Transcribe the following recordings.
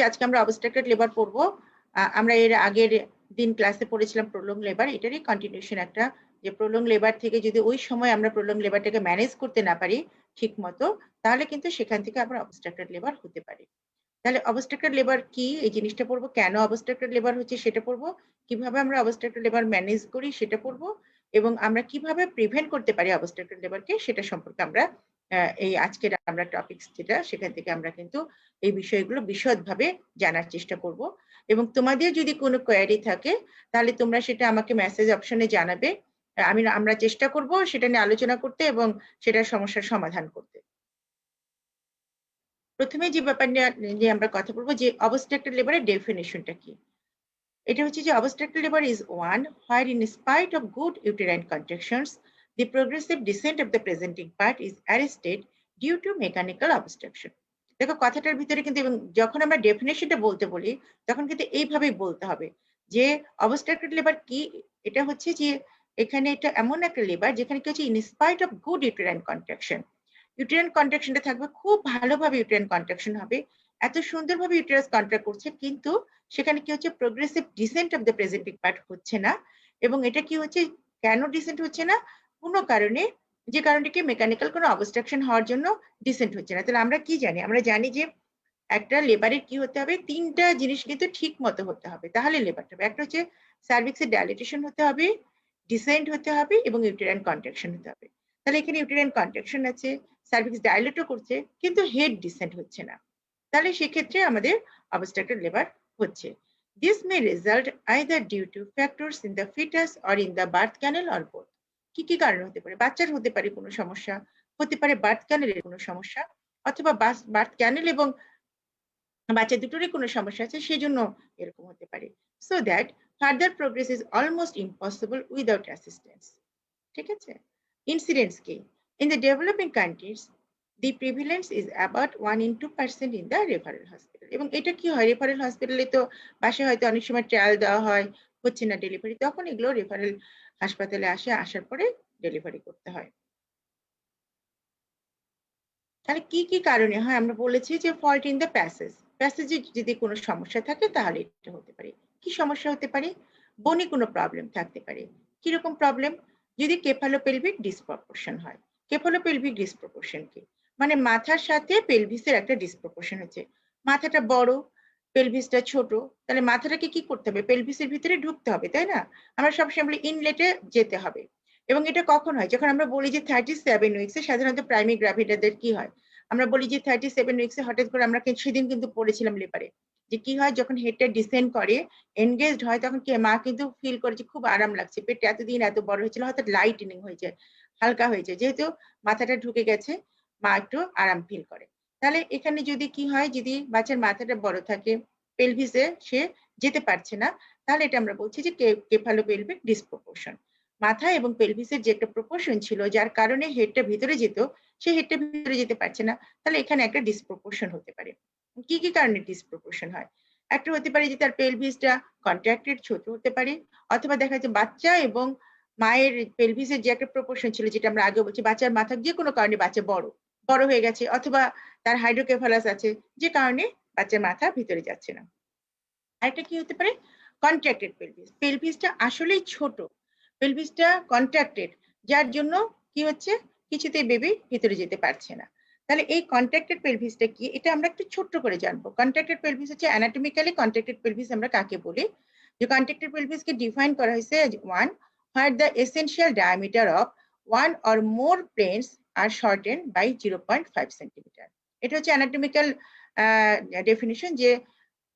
যে আজকে আমরা অবস্ট্রাক্টেড লেবার পড়বো। আমরা এর আগের দিন ক্লাসে পড়েছিলাম প্রলং লেবার, এটারই কন্টিনিউশন একটা, যে প্রলং লেবার থেকে যদি ওই সময় আমরা প্রলং লেবারটাকে ম্যানেজ করতে না পারি ঠিক মতো, তাহলে কিন্তু সেখান থেকে আবার অবস্ট্রাক্টেড লেবার হতে পারে। তাহলে অবস্ট্রাক্টেড লেবার কি এই জিনিসটা পড়বো, কেন অবস্ট্রাক্টেড লেবার হচ্ছে সেটা পড়বো, কিভাবে আমরা অবস্ট্রাক্টেড লেবার ম্যানেজ করি সেটা পড়বো, এবং আমরা কিভাবে প্রিভেন্ট করতে পারি অবস্ট্রাক্টেড লেবারকে সেটা সম্পর্কে আমরা এই আজকের আমরা টপিকস যেটা সেখান থেকে আমরা কিন্তু এই বিষয়গুলো বিশদভাবে জানার চেষ্টা করব। এবং তোমাদের যদি কোনো কোয়েরি থাকে তাহলে তোমরা সেটা আমাকে মেসেজ অপশনে জানাবে। আমরা চেষ্টা করব সেটা নিয়ে আলোচনা করতে এবং সেটার সমস্যার সমাধান করতে। প্রথমে যে ব্যাপার নিয়ে আমরা কথা বলবো যে অবস্ট্রাক্টেড লেবারের ডেফিনিশনটা কি। এটা হচ্ছে যে obstructed labour is one where in spite of good uterine contractions the progressive descent of the presenting part is arrested due to mechanical obstruction. দেখো কথাটার ভিতরে কিন্তু, এবং যখন আমরা ডেফিনেশনটা বলতে বলি তখন কিন্তু এইভাবেই বলতে হবে যে অবস্ট্রাক্টেড লেবার কি। এটা হচ্ছে যে এখানে এটা এমন একটা লেবার যেখানে কি হচ্ছে in spite of good uterine contraction, uterine কন্ট্রাকশনটা থাকবে, খুব ভালোভাবে ইউটেরাইন কন্ট্রাকশন হবে, এত সুন্দরভাবে ইউটেরাস কন্ট্রাক্ট করছে, কিন্তু সেখানে কি হচ্ছে progressive descent of the presenting part হচ্ছে না। এবং এটা কি হচ্ছে, কেন ডিসেন্ট হচ্ছে না, কোনো কারণে, যে কারণটিকে মেকানিক্যাল কোনো অবস্ট্রাকশন হওয়ার জন্য ডিসেন্ট হচ্ছে না। তাহলে আমরা কি জানি, আমরা জানি যে একটা লেবারের কি হতে হবে, তিনটা জিনিস কিন্তু ঠিক মতো হতে হবে, তাহলে লেবারটা হবে। একটা হচ্ছে সার্ভিক্সের ডাইলেটেশন হতে হবে, ডিসেন্ট হতে হবে এবং ইউটেরাইন কন্ট্রাকশন হতে হবে। তাহলে এখানে ইউটেরাইন কন্ট্রাকশন আছে, সার্ভিক্স ডাইলেটও করছে, কিন্তু হেড ডিসেন্ট হচ্ছে না, তাহলে সেক্ষেত্রে আমাদের অবস্ট্রাক্টেড লেবার হচ্ছে। This may result either due to factors in the fetus or in the birth canal or both. কি কি কারণ হতে পারে, বাচ্চার হতে পারে কোনো সমস্যা, হতে পারে বার্থ ক্যানেলের কোনো সমস্যা, অথবা বার্থ ক্যানেল এবং বাচ্চা দুটোরই কোনো সমস্যা আছে সেজন্য এরকম হতে পারে। So that further progress is almost impossible without assistance. ঠিক আছে। ইনসিডেন্টস কি, in the developing countries the prevalence is about 1 in 2% in the referral hospital. এবং এটা কি হয়, রেফারেল হসপিটালে তো বাসায় হয়তো অনেক সময় ট্রায়াল দেওয়া হয়, হচ্ছে না ডেলিভারি, তখন এগুলো রেফারেল হাসপাতালে আসার পরে ডেলিভারি করতে হয়। তাহলে কি কি কারণে হয়, আমরা বলেছি যে ফল্ট ইন দ্য প্যাসেজে যদি কোনো সমস্যা থাকে তাহলে এটা হতে পারে। কি সমস্যা হতে পারে, বনি কোনো প্রবলেম থাকতে পারে। কিরকম প্রবলেম, যদি কেফালোপেলভিক ডিসপ্রপোর্শন হয়। কেফালোপেলভিক ডিসপ্রপোর্শন কি, মানে মাথার সাথে পেলভিসের একটা ডিসপ্রপোর্শন হচ্ছে, মাথাটা বড় পেলভিসটা ছোট, তাহলে মাথাটাকে কি করতে হবে, পেলভিসের ভিতরে ঢুকতে হবে, তাই না। আমরা সবসময় বলি ইনলেটে যেতে হবে। এবং এটা কখন হয়, যখন আমরা বলি যে 37 উইকসে সাধারণত প্রাইমারি গ্রাভিডাদের কি হয়, আমরা বলি যে 37 উইকসে হঠাৎ করে, আমরা সেদিন কিন্তু পড়েছিলাম লেপারে, যে কি হয় যখন হেডটা ডিসেন্ড করে এনগেজড হয় তখন কি মা কিন্তু ফিল করে যে খুব আরাম লাগছে, পেটটা এতদিন এত বড় হয়েছিল হয়তো লাইটেনিং হয়ে যায়, হালকা হয়ে যায়, যেহেতু মাথাটা ঢুকে গেছে মা একটু আরাম ফিল করে। তাহলে এখানে যদি কি হয়, যদি বাচ্চার মাথাটা বড় থাকে, পেলভিসে সে যেতে পারছে না, তাহলে এটা আমরা বলছি যে কেফালোপেলভিক ডিসপ্রপোর্শন। মাথা এবং পেলভিসের যে একটা প্রপোর্শন ছিল যার কারণে হেডটা ভিতরে যেত, সে হেডটা ভিতরে যেতে পারছে না, তাহলে এখানে একটা ডিসপ্রপোর্শন হতে পারে। কি কি কারণে ডিসপ্রপোর্শন হয়, একটা হতে পারে যে তার পেলভিসটা কন্ট্রাক্টেড ছোট হতে পারে, অথবা দেখা যাচ্ছে বাচ্চা এবং মায়ের পেলভিসের যে একটা প্রপোর্শন ছিল, যেটা আমরা আগে বলছি বাচ্চার মাথা যে কোনো কারণে বাচ্চা বড় হয়ে গেছে, অথবা তার হাইড্রোকেফালাস আছে যে কারণে বাচ্চার মাথা ভিতরে যাচ্ছে না। আরেকটা কি হতে পারে, কন্ট্রাক্টেড পেলভিস, পেলভিসটা আসলেই ছোট, পেলভিসটা কন্ট্রাক্টেড, যার জন্য কি হচ্ছে কিছুতেই বেবি ভিতরে যেতে পারছে না। তাহলে এই কন্ট্রাক্টেড পেলভিসটা কি, এটা আমরা একটু ছোট্ট করে জানবো। কন্ট্রাক্টেড পেলভিস হচ্ছে অ্যানাটমিক্যালি কন্ট্রাক্টেড পেলভিস আমরা কাকে বলি, যে কন্ট্রাক্টেড পেলভিসকে ডিফাইন করা হয়েছে one where the essential diameter of one or more planes are shorten by 0.5 centimetre. এটা হচ্ছে অ্যানাটমিক্যাল ডেফিনিশন, যে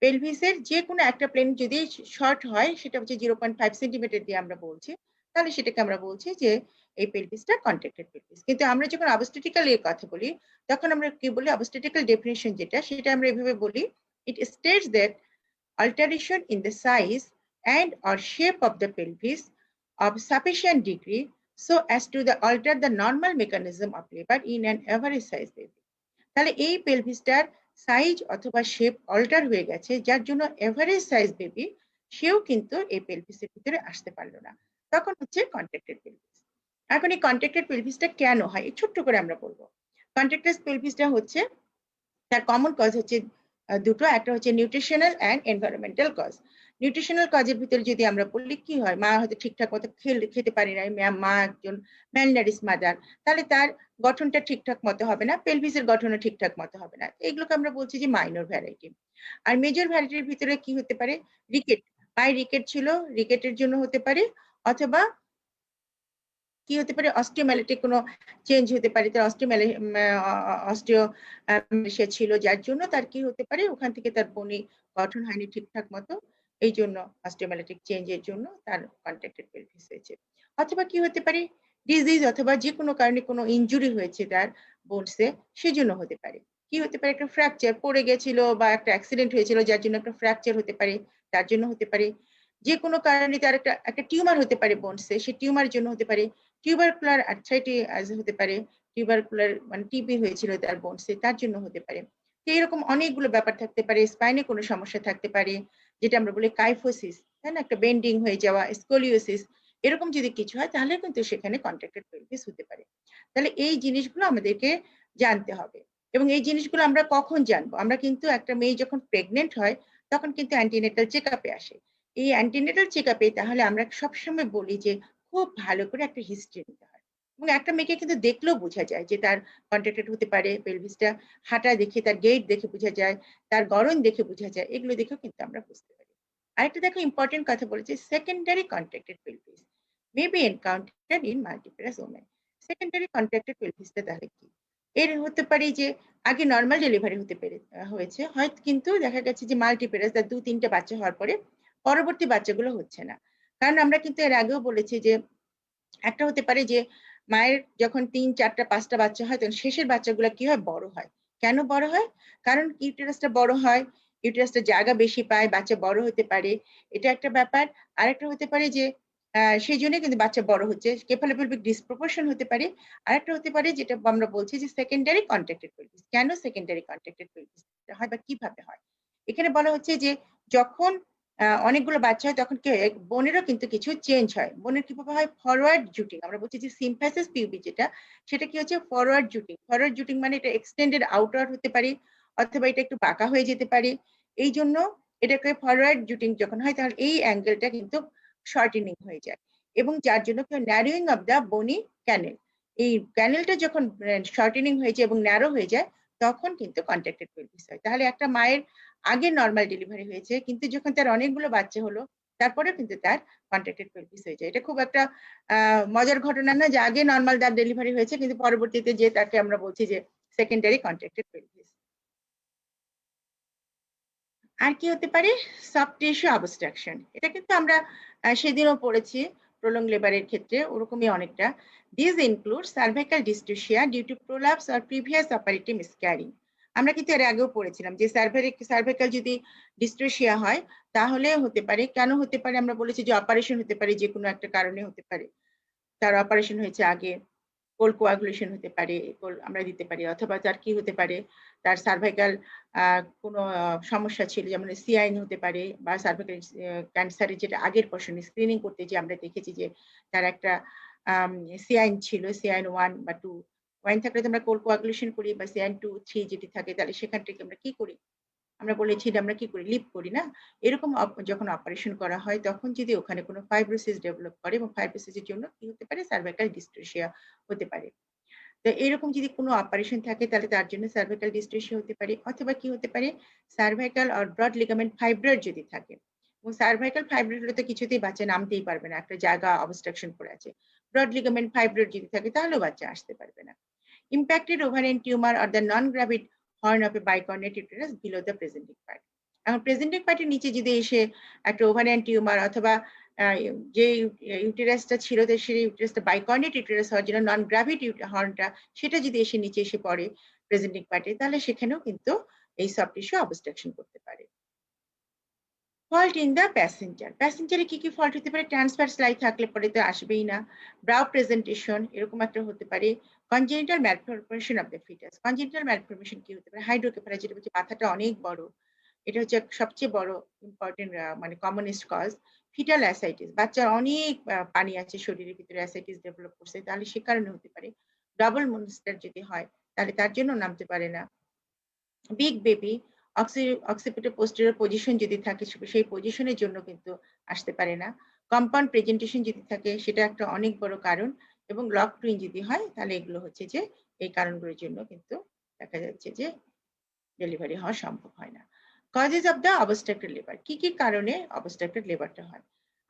পেলভিসের যে কোনো একটা প্লেন যদি শর্ট হয় সেটা হচ্ছে 0.5 সেন্টিমিটার দিয়ে আমরা বলছি, তাহলে সেটাকে আমরা বলছি যে এই পেলভিসটা কন্ট্রাক্টেড পেলভিস। কিন্তু আমরা যখন অবস্টেটিক্যাল এর কথা বলি তখন আমরা কি বলি, অবস্টেটিক্যাল ডেফিনিশন যেটা সেটা আমরা এভাবে বলি, it states that alteration in the size and or shape of the pelvis of sufficient degree so as to alter the normal mechanism of labor in an average size baby. তাহলে এই পেলভিসটার size অথবা shape alter হয়ে গেছে, যার জন্য average size baby সেও কিন্তু এই পেলভিসের ভিতরে আসতে পারলো না, তখন হচ্ছে কন্ট্রাক্টেড পেলভিস। এখন এই কন্ট্রাক্টেড পেলভিসটা কেন হয়, ছোট্ট করে আমরা বলবো। কন্ট্রাক্টেড পেলভিসটা হচ্ছে, তার কমন কজ হচ্ছে দুটো, একটা হচ্ছে nutritional and environmental cause. Nutritional কজের ভিতরে যদি আমরা বলি কি হয়, মা হয়তো ঠিকঠাক মতো খেতে পারে না, মা একজন ম্যালনারিস মাদার, তাহলে তার গঠনটা ঠিকঠাক মতো হবে না, পেলভিসের গঠনও ঠিকঠাক মতো হবে না। এগুলোকে আমরা বলছি যে মাইনর ভ্যারাইটি। আর মেজর ভ্যারাইটির ভিতরে কি হতে পারে, রিকেট, মায়ের রিকেট ছিল, রিকেটের জন্য হতে পারে, অথবা কি হতে পারে, অস্টিওম্যালাটিক কোনো চেঞ্জ হতে পারে, তার অস্টিওম্যালাসিয়া ছিল, যার জন্য তার কি হতে পারে, ওখান থেকে তার বনি গঠন হয়নি ঠিকঠাক মতো, এই জন্য অস্টিওম্যালাটিক চেঞ্জের জন্য তার কন্ট্রাক্টেড পেলভিস হয়েছে। অথবা কি হতে পারে, ডিজিজ অথবা যে কোনো কারণে কোনো ইনজুরি হয়েছে তার বোনসে, সেজন্য হতে পারে। কি হতে পারে, একটা ফ্র্যাকচার, পড়ে গেছিল বা একটা অ্যাক্সিডেন্ট হয়েছিল যার জন্য একটা ফ্র্যাকচার হতে পারে, তার জন্য হতে পারে। যে কোনো কারণে তার একটা টিউমার হতে পারে বোনসে, সেই টিউমারের জন্য হতে পারে। টিউবারকুলার আর্থ্রাইটিস হতে পারে, টিউবারকুলার মানে টিবি হয়েছিল তার বোনসে, তার জন্য হতে পারে। তো এরকম অনেকগুলো ব্যাপার থাকতে পারে। স্পাইনে কোনো সমস্যা থাকতে পারে, যেটা আমরা বলি কাইফোসিস, তাই না, একটা বেন্ডিং হয়ে যাওয়া, স্কোলিওসিস, এরকম যদি কিছু হয় তাহলে কিন্তু সেখানে কন্ট্রাক্টেড পেলভিস হতে পারে। তাহলে এই জিনিসগুলো আমাদেরকে জানতে হবে। এবং এই জিনিসগুলো আমরা কখন জানবো, আমরা কিন্তু একটা মেয়ে যখন প্রেগনেন্ট হয় তখন কিন্তু অ্যান্টিনেটাল চেক আপে আসে। এই অ্যান্টিনেটাল চেক আপে তাহলে আমরা সবসময় বলি যে খুব ভালো করে একটা হিস্ট্রি নিতে হয়। এবং একটা মেয়েকে কিন্তু দেখলেও বোঝা যায় যে তার কন্ট্রাক্টেড হতে পারে, পেলভিসটা হাঁটা দেখে, তার গেট দেখে বোঝা যায়, তার গড়ন দেখে বোঝা যায়, এগুলো দেখেও কিন্তু আমরা বুঝতে পারি। আরেকটা দেখো ইম্পর্টেন্ট কথা বলেছে, secondary contracted pelvis may be encountered in multiparous women. Secondary contracted পেলভিসটা তাহলে কি? এর হতে পারে যে আগে নর্মাল ডেলিভারি হয়েছে, হয়তো কিন্তু দেখা গেছে যে মাল্টিপ্যারাস, তার 2-3টে বাচ্চা হওয়ার পরে পরবর্তী বাচ্চাগুলো হচ্ছে না। কারণ আমরা কিন্তু এর আগেও বলেছি যে একটা হতে পারে যে মায়ের যখন 3, 4, 5টা বাচ্চা হয় তখন শেষের বাচ্চাগুলো কি হয়, বড় হয়। কেন বড় হয়? কারণ ইউটেরাসটা বড় হয়, ইউটেরাসটা জায়গা বেশি পায়, বাচ্চা বড় হতে পারে, এটা একটা ব্যাপার। আরেকটা হতে পারে যে সেই জন্য কিন্তু বাচ্চা বড় হচ্ছে, কেফালোপেলভিক ডিসপ্রপোর্শন হতে পারে। আরেকটা হতে পারে যেটা আমরা বলছি যে সেকেন্ডারি কন্ট্রাক্টেড পেলভিস। কেন সেকেন্ডারি কন্ট্রাক্টেড পেলভিস হয় বা কিভাবে হয়? এখানে বলা হচ্ছে যে যখন অনেকগুলো বাচ্চা হয় তখন কি হয়, বোনেরও কিন্তু কিছু চেঞ্জ হয়। বোনের কিভাবে হয়, ফরওয়ার্ড জুটিং, আমরা বলছি যে সিম্ফ্যাসিস পিউবি যেটা, সেটা কি হচ্ছে ফরওয়ার্ড জুটিং। ফরওয়ার্ড জুটিং মানে এটা এক্সটেন্ডেড আউটওয়ার্ড হতে পারে, অথবা এটা একটু বাঁকা হয়ে যেতে পারে। এই জন্য এটাকে ফরওয়ার্ড জুটিং যখন হয় তাহলে এই অ্যাঙ্গেলটা কিন্তু শর্টেনিং হয়ে যায়, এবং যার জন্য ন্যারোইং অফ দ্য বনি ক্যানেল, এই ক্যানেলটা যখন শর্টেনিং হয়ে যায় এবং ন্যারো হয়ে যায় তখন কিন্তু কন্ট্রাক্টেড পেলভিস হয়। তাহলে একটা মায়ের আগে নর্মাল ডেলিভারি হয়েছে, কিন্তু যখন তার অনেকগুলো বাচ্চা হলো তারপরে কিন্তু তার কন্ট্রাক্টেড পেলভিস হয়ে যায়। এটা খুব একটা মজার ঘটনা না, যে আগে নর্মাল তার ডেলিভারি হয়েছে কিন্তু পরবর্তীতে যে তাকে আমরা বলছি যে সেকেন্ডারি কন্ট্রাক্টেড পেলভিস। আর কি হতে পারে, সফট টিস্যু অবস্ট্রাকশন, এটা কিন্তু আমরা সেদিনও পড়েছি প্রলং লেবারের ক্ষেত্রে, ওরকমই অনেকটা। This include cervical dystocia due to prolapse or previous operative miscarrying. আমরা কিন্তু এর আগেও পড়েছিলাম যে সার্ভাইকাল যদি ডিস্টোসিয়া হয় তাহলে হতে পারে, কেন হতে পারে, আমরা বলেছি যে অপারেশন হতে পারে, যে কোনো একটা কারণে হতে পারে, তার অপারেশন হয়েছে আগে, কোল কোয়াগুলেশন হতে পারে, কোল আমরা দিতে পারি, অথবা তার কি হতে পারে, তার সার্ভাইকাল কোনো সমস্যা ছিল, যেমন সিআইন হতে পারে, বা সার্ভাইকাল ক্যান্সারের যেটা আগের পশনে স্ক্রিনিং করতে যে আমরা দেখেছি যে তার একটা সিআইন ছিল, সিআইন 1 বা 2। ওয়াইন থাকলে তো আমরা কোল কোয়াগুলেশন করি, বা সিআইন 2, 3 যেটি থাকে তাহলে সেখান থেকে আমরা কি করি, আমরা বলেছি যে আমরা কি করি, লিপ করি না। এরকম যখন অপারেশন করা হয় তখন যদি ওখানে কোনো ফাইব্রোসিস ডেভেলপ করে, এবং ফাইব্রোসিসের জন্য কি হতে পারে, সার্ভাইকাল ডিস্টোসিয়া হতে পারে। তো এরকম যদি কোনো অপারেশন থাকে তাহলে তার জন্য সার্ভাইকাল ডিস্টোসিয়া হতে পারে। অথবা কি হতে পারে, সার্ভাইকাল আর ব্রড লিগামেন্ট ফাইব্রয়েড যদি থাকে, এবং সার্ভাইকাল ফাইব্রয়েড হলে তো কিছুতেই বাচ্চা নামতেই পারবে না, একটা জায়গা অবস্ট্রাকশন করে আছে। ব্রড লিগামেন্ট ফাইব্রয়েড যদি থাকে তাহলেও বাচ্চা আসতে পারবে না। Impacted ovarian tumor or the non-gravid horn of a bicornuate uterus below the presenting part. এখন প্রেজেন্টিং পার্টের নিচে যদি এসে একটা ওভারিয়ান টিউমার, অথবা যে ইউটেরাসটা ছিল সেই ইউটেরাসটা বাইকর্নেট ইউটেরাস হওয়ার জন্য নন গ্রাভিড হর্নটা, সেটা যদি এসে নিচে এসে পড়ে প্রেজেন্টিং পার্টে, তাহলে সেখানেও কিন্তু এই সফট টিস্যু অবস্ট্রাকশন করতে পারে। ফল্ট ইন দ্য প্যাসেঞ্জার, প্যাসেঞ্জারে কি কি ফল্ট হতে পারে, ট্রান্সফার স্লাই থাকলে পরে তো আসবেই না, ব্রাউ প্রেজেন্টেশন এরকম একটা হতে পারে, congenital malformation of the fetus. Congenital malformation কি হতে পারে, হাইড্রোকেফালা, যেটা হচ্ছে মাথাটা অনেক বড়, এটা হচ্ছে সবচেয়ে বড় ইম্পর্টেন্ট মানে কমনেস্ট কজ। ফিটাল অ্যাসাইটিস, বাচ্চার অনেক পানি আছে শরীরের ভিতরে, অ্যাসাইটিস ডেভেলপ করছে, তাহলে সে কারণে হতে পারে। ডাবল মনস্টার যদি হয় তাহলে তার জন্য নামতে পারে না। Big baby occipital posterior position যদি থাকে সেই পজিশনের জন্য কিন্তু আসতে পারে না। কম্পাউন্ড প্রেজেন্টেশন যদি থাকে সেটা একটা অনেক বড় কারণ, এবং লক টুইন যদি হয় তাহলে এগুলো হচ্ছে যে এই কারণগুলোর জন্য কিন্তু দেখা যাচ্ছে যে ডেলিভারি হওয়া সম্ভব হয় না। Causes of the obstructed labour, কি কি কারণে অবস্ট্রাক্টেড লেবারটা হয়?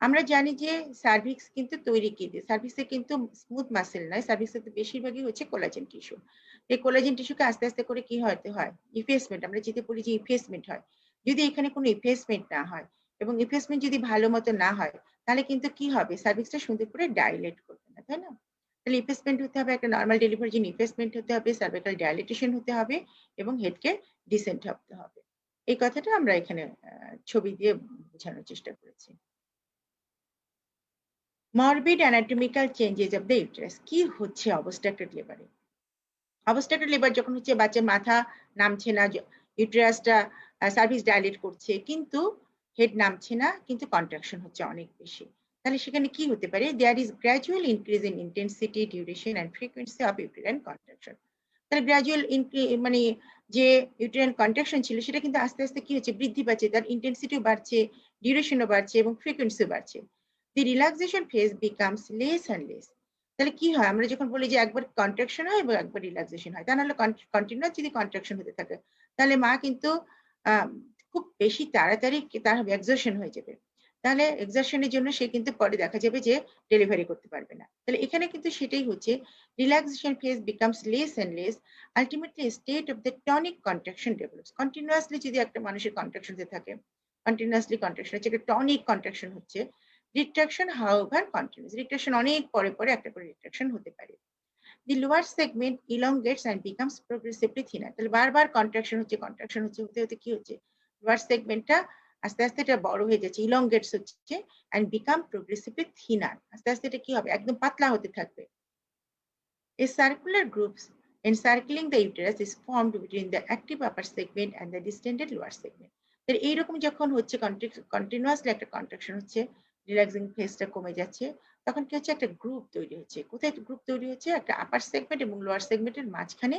আমরা জানি যে সার্ভিক্স কিন্তু তৈরি কি দিয়ে, সার্ভিক্সে কিন্তু স্মুথ মাসেল নয়, সার্ভিক্সে তো বেশিরভাগই হচ্ছে কোলাজেন টিস্যু। এই কোলাজেন টিস্যুকে আস্তে আস্তে করে কি হতে হয়, ইফেসমেন্ট, আমরা যেটা বলি যে ইফেসমেন্ট হয়। যদি এখানে কোনো ইফেসমেন্ট না হয় এবং ইফেসমেন্ট যদি ভালো মতো না হয়, তাহলে কিন্তু কি হবে, সার্ভিক্সটা সুন্দর করে ডাইলেট করবে না, তাই না? তাহলে ইফেসমেন্ট হতে হবে, একটা নরমাল ডেলিভারির জন্য ইফেসমেন্ট হতে হবে, সার্ভাইকাল ডাইলেটেশন হতে হবে এবং হেডকে ডিসেন্ট হতে হবে। এই কথাটা আমরা এখানে ছবি দিয়ে বোঝানোর চেষ্টা করেছি। Morbid anatomical changes of the uterus, কি হচ্ছে অবস্ট্রাক্টেড লেবারে? অবস্ট্রাক্টেড লেবার যখন হচ্ছে বাচ্চার মাথা নামছে না, ইউটেরাসটা সার্ভিস ডাইলেট করছে কিন্তু হেড নামছে না, কিন্তু কন্ট্রাকশন হচ্ছে অনেক বেশি, তাহলে সেখানে কি হতে পারে, there is gradual increase in intensity, duration and frequency of uterine contraction. তাহলে গ্র্যাজুয়াল মানে যে ইউটেরাইন কন্ট্রাকশন ছিল সেটা কিন্তু আস্তে আস্তে কি হচ্ছে, বৃদ্ধি পাচ্ছে, তার ইন্টেন্সিটিও বাড়ছে, ডিউরেশনও বাড়ছে এবং ফ্রিকোয়েন্সিও বাড়ছে। The relaxation phase becomes less and less. তাহলে কি হয়, আমরা যখন বলি যে একবার কন্ট্রাকশন হয় এবং একবার রিল্যাক্সেশন হয়, তা নাহলে কন্টিনিউয়াস যদি কন্ট্রাকশন হতে থাকে তাহলে মা কিন্তু আহ, খুব বেশি তাড়াতাড়ি তার এক্সর্শন হয়ে যাবে, তাহলে এক্সর্শনের জন্য সে কিন্তু পরে দেখা যাবে যে ডেলিভারি করতে পারবে না। তাহলে এখানে কিন্তু সেটাই হচ্ছে, relaxation phase becomes less and less, ultimately state of the tonic contraction develops. Continuously যদি একটা মানুষের কন্ট্রাকশন থাকে, কন্টিনিউয়াসলি কন্ট্রাকশন হচ্ছে, একটা টনিক কন্ট্রাকশন হচ্ছে, রিট্রাকশন হাউএভার কন্টিনিউস, রিট্রাকশন অনেক পরে পরে একটা করে রিট্রাকশন হতে পারে। The lower segment elongates and becomes progressively thinner, তাহলে বারবার কন্ট্রাকশন হচ্ছে হতে হতে কি হচ্ছে, লোয়ার সেগমেন্টটা আস্তে আস্তে এটা বড় হয়ে যাচ্ছে, ইলংগেটস হচ্ছে এন্ড বিকাম প্রোগ্রেসিভলি থিনার, আস্তে আস্তে এটা কি হবে, একদম পাতলা হতে থাকবে। A circular group encircling the uterus is formed between the active upper segment and the distended lower segment. তাহলে এইরকম যখন হচ্ছে কন্টিনিউয়াসলি একটা কন্ট্রাকশন হচ্ছে, রিল্যাক্সিং ফেজটা কমে যাচ্ছে, তখন কি হচ্ছে, একটা গ্রুপ তৈরি হচ্ছে। কোথায় গ্রুপ তৈরি হচ্ছে, একটা আপার সেগমেন্ট এবং লোয়ার সেগমেন্টের মাঝখানে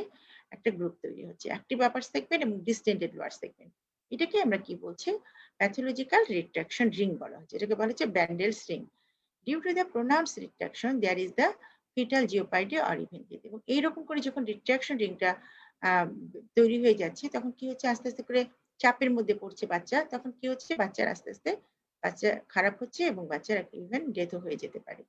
একটা গ্রুপ তৈরি হচ্ছে, অ্যাক্টিভ আপার সেগমেন্ট এবং ডিস্টেন্ডেড লোয়ার সেগমেন্ট। এটাকে আমরা কি বলছি, প্যাথোলজিক্যাল রিট্রাকশন রিং বলা হচ্ছে, এটাকে বলা হচ্ছে Bandl's ring. Due to the pronounced retraction there is the fetal jeopardy or even death. এবং এইরকম করে যখন রিট্রাকশন রিংটা তৈরি হয়ে যাচ্ছে, তখন কি হচ্ছে, আস্তে আস্তে করে চাপের মধ্যে পড়ছে বাচ্চা, তখন কি হচ্ছে, বাচ্চার আস্তে আস্তে বাচ্চা খারাপ হচ্ছে এবং বাচ্চার ইভেন ডেথও হয়ে যেতে পারে।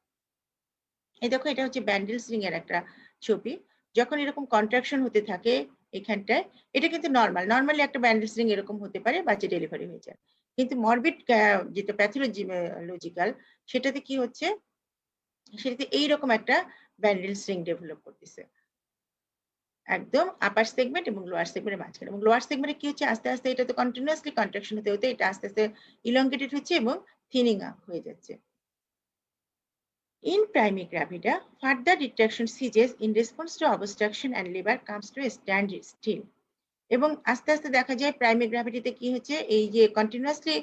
এই দেখো, এটা হচ্ছে ব্যান্ডেলস রিং এর একটা ছবি। যখন এরকম কন্ট্রাকশন হতে থাকে এখানটায়, এটা কিন্তু নর্মালি একটা ব্যান্ডেলস রিং এরকম হতে পারে, বাচ্চা ডেলিভারি হয়ে যায়। কিন্তু মরবিড যেটা প্যাথোলজিক্যাল, সেটাতে কি হচ্ছে, সেটাতে এইরকম একটা ব্যান্ডেলস রিং ডেভেলপ করতেছে, একদম আপার সেগমেন্ট এবং লোয়ার সেগমেন্টের মাঝখানে। এবং লোয়ার সেগমেন্টে কি হচ্ছে, আস্তে আস্তে এটা তো কন্টিনিউয়াসলি কন্ট্রাকশন হতে হতে এটা আস্তে আস্তে ইলংগেটেড হচ্ছে এবং থিনিং আপ হয়ে যাচ্ছে। In primary gravida, further retraction ceases in response to obstruction and liver comes to a stand still. এবং আস্তে আস্তে দেখা যায় প্রাইমারি গ্র্যাভিটিতে কি হচ্ছে, এই যে কন্টিনিউয়াসলি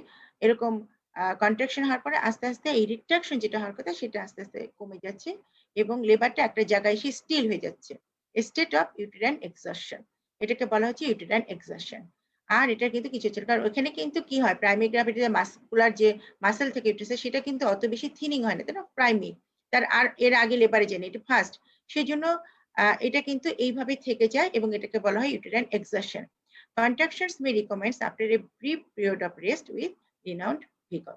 এরকম কন্ট্রাকশন হওয়ার পরে আস্তে আস্তে এই রিট্রাকশন যেটা হওয়ার কথা সেটা আস্তে আস্তে কমে যাচ্ছে এবং লেবারটা একটা জায়গায় এসে স্টিল হয়ে যাচ্ছে, স্টেট অফ ইউটেরাইন এক্সর্শন, এটাকে বলা হচ্ছে ইউটেরাইন এক্সর্শন। আর এটা কিন্তু কিছু হচ্ছে, কারণ ওখানে কিন্তু কি হয়, প্রাইমারি গ্র্যাভিটিতে মাসকুলার যে মাসেল থেকে ইউটেরাসে সেটা কিন্তু অত বেশি থিনিং হয় না, তাই না, প্রাইমারি, তার আর এর আগে লেবারে জানি এটা ফার্স্ট, সেই জন্য এটা কিন্তু এইভাবে থেকে যায় এবং এটাকে বলা হয় uterine exertion. Contractions may recommence after a brief period of rest with renewed vigor.